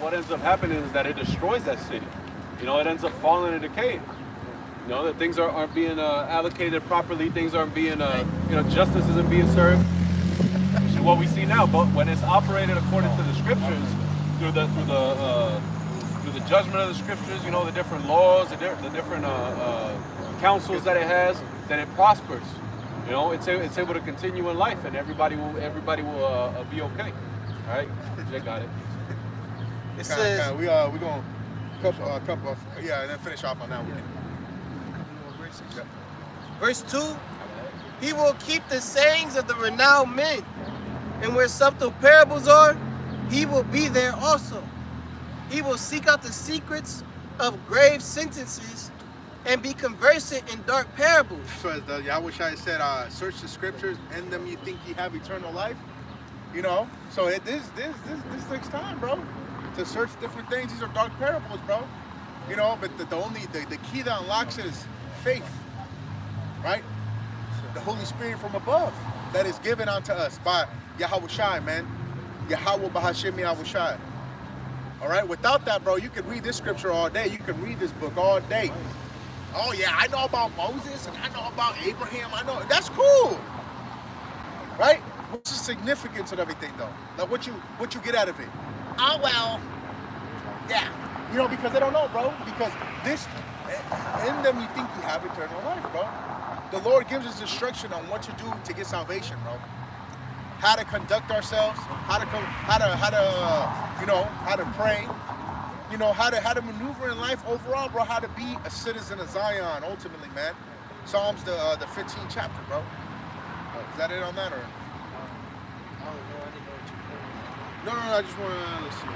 what ends up happening is that it destroys that city. You know, it ends up falling and decaying. You know, that things aren't being allocated properly, things aren't being, you know, justice isn't being served. Which is what we see now. But when it's operated according to the scriptures, through the judgment of the scriptures, you know, the different laws, the different counsels that it has, then it prospers. You know, it's able to continue in life, and everybody will be okay. All right, Jay got it. It says we gonna couple of and then finish off on that one. Yeah. verse 2, he will keep the sayings of the renowned men, and where subtle parables are, he will be there also. He will seek out the secrets of grave sentences and be conversant in dark parables. So as the Yahushua said, search the scriptures, in them you think you have eternal life. You know, so this takes time, bro, to search different things. These are dark parables, bro. You know, but the key that unlocks it is faith, right? The Holy Spirit from above that is given unto us by Yahushua, man. Yahweh Bahashem Yahushua. All right, without that, bro, you can read this scripture all day. You can read this book all day. Oh yeah, I know about Moses and I know about Abraham. I know that's cool, right? What's the significance of everything, though? Like what you get out of it? Oh well, yeah, you know, because they don't know, bro. Because this in them you think you have eternal life, bro. The Lord gives us instruction on what to do to get salvation, bro. How to conduct ourselves, how to pray, you know, how to maneuver in life overall, bro. How to be a citizen of Zion, ultimately, man. Psalms the 15th chapter, bro. Is that it on that, or? No, I just want to let's see.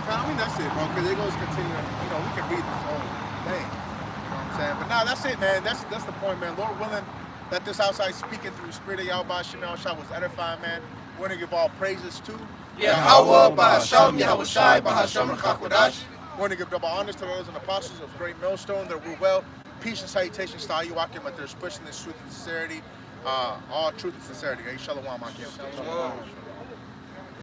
I mean, that's it, bro. Because it goes continue. You know, we can read this whole thing. Saying. But nah, that's it, man. That's the point, man. Lord willing, that this outside speaking through the Spirit of Yahweh Shemel Shah was edifying, man. We want to give all praises to Yahweh Bahasham Yahushai Bahasham Chakodash. We want to give double honors to those and apostles of Great Millstone that rule well. Peace and salutations to all you walking, but they're pushing this truth and sincerity. All truth and sincerity. Hey, shalom, my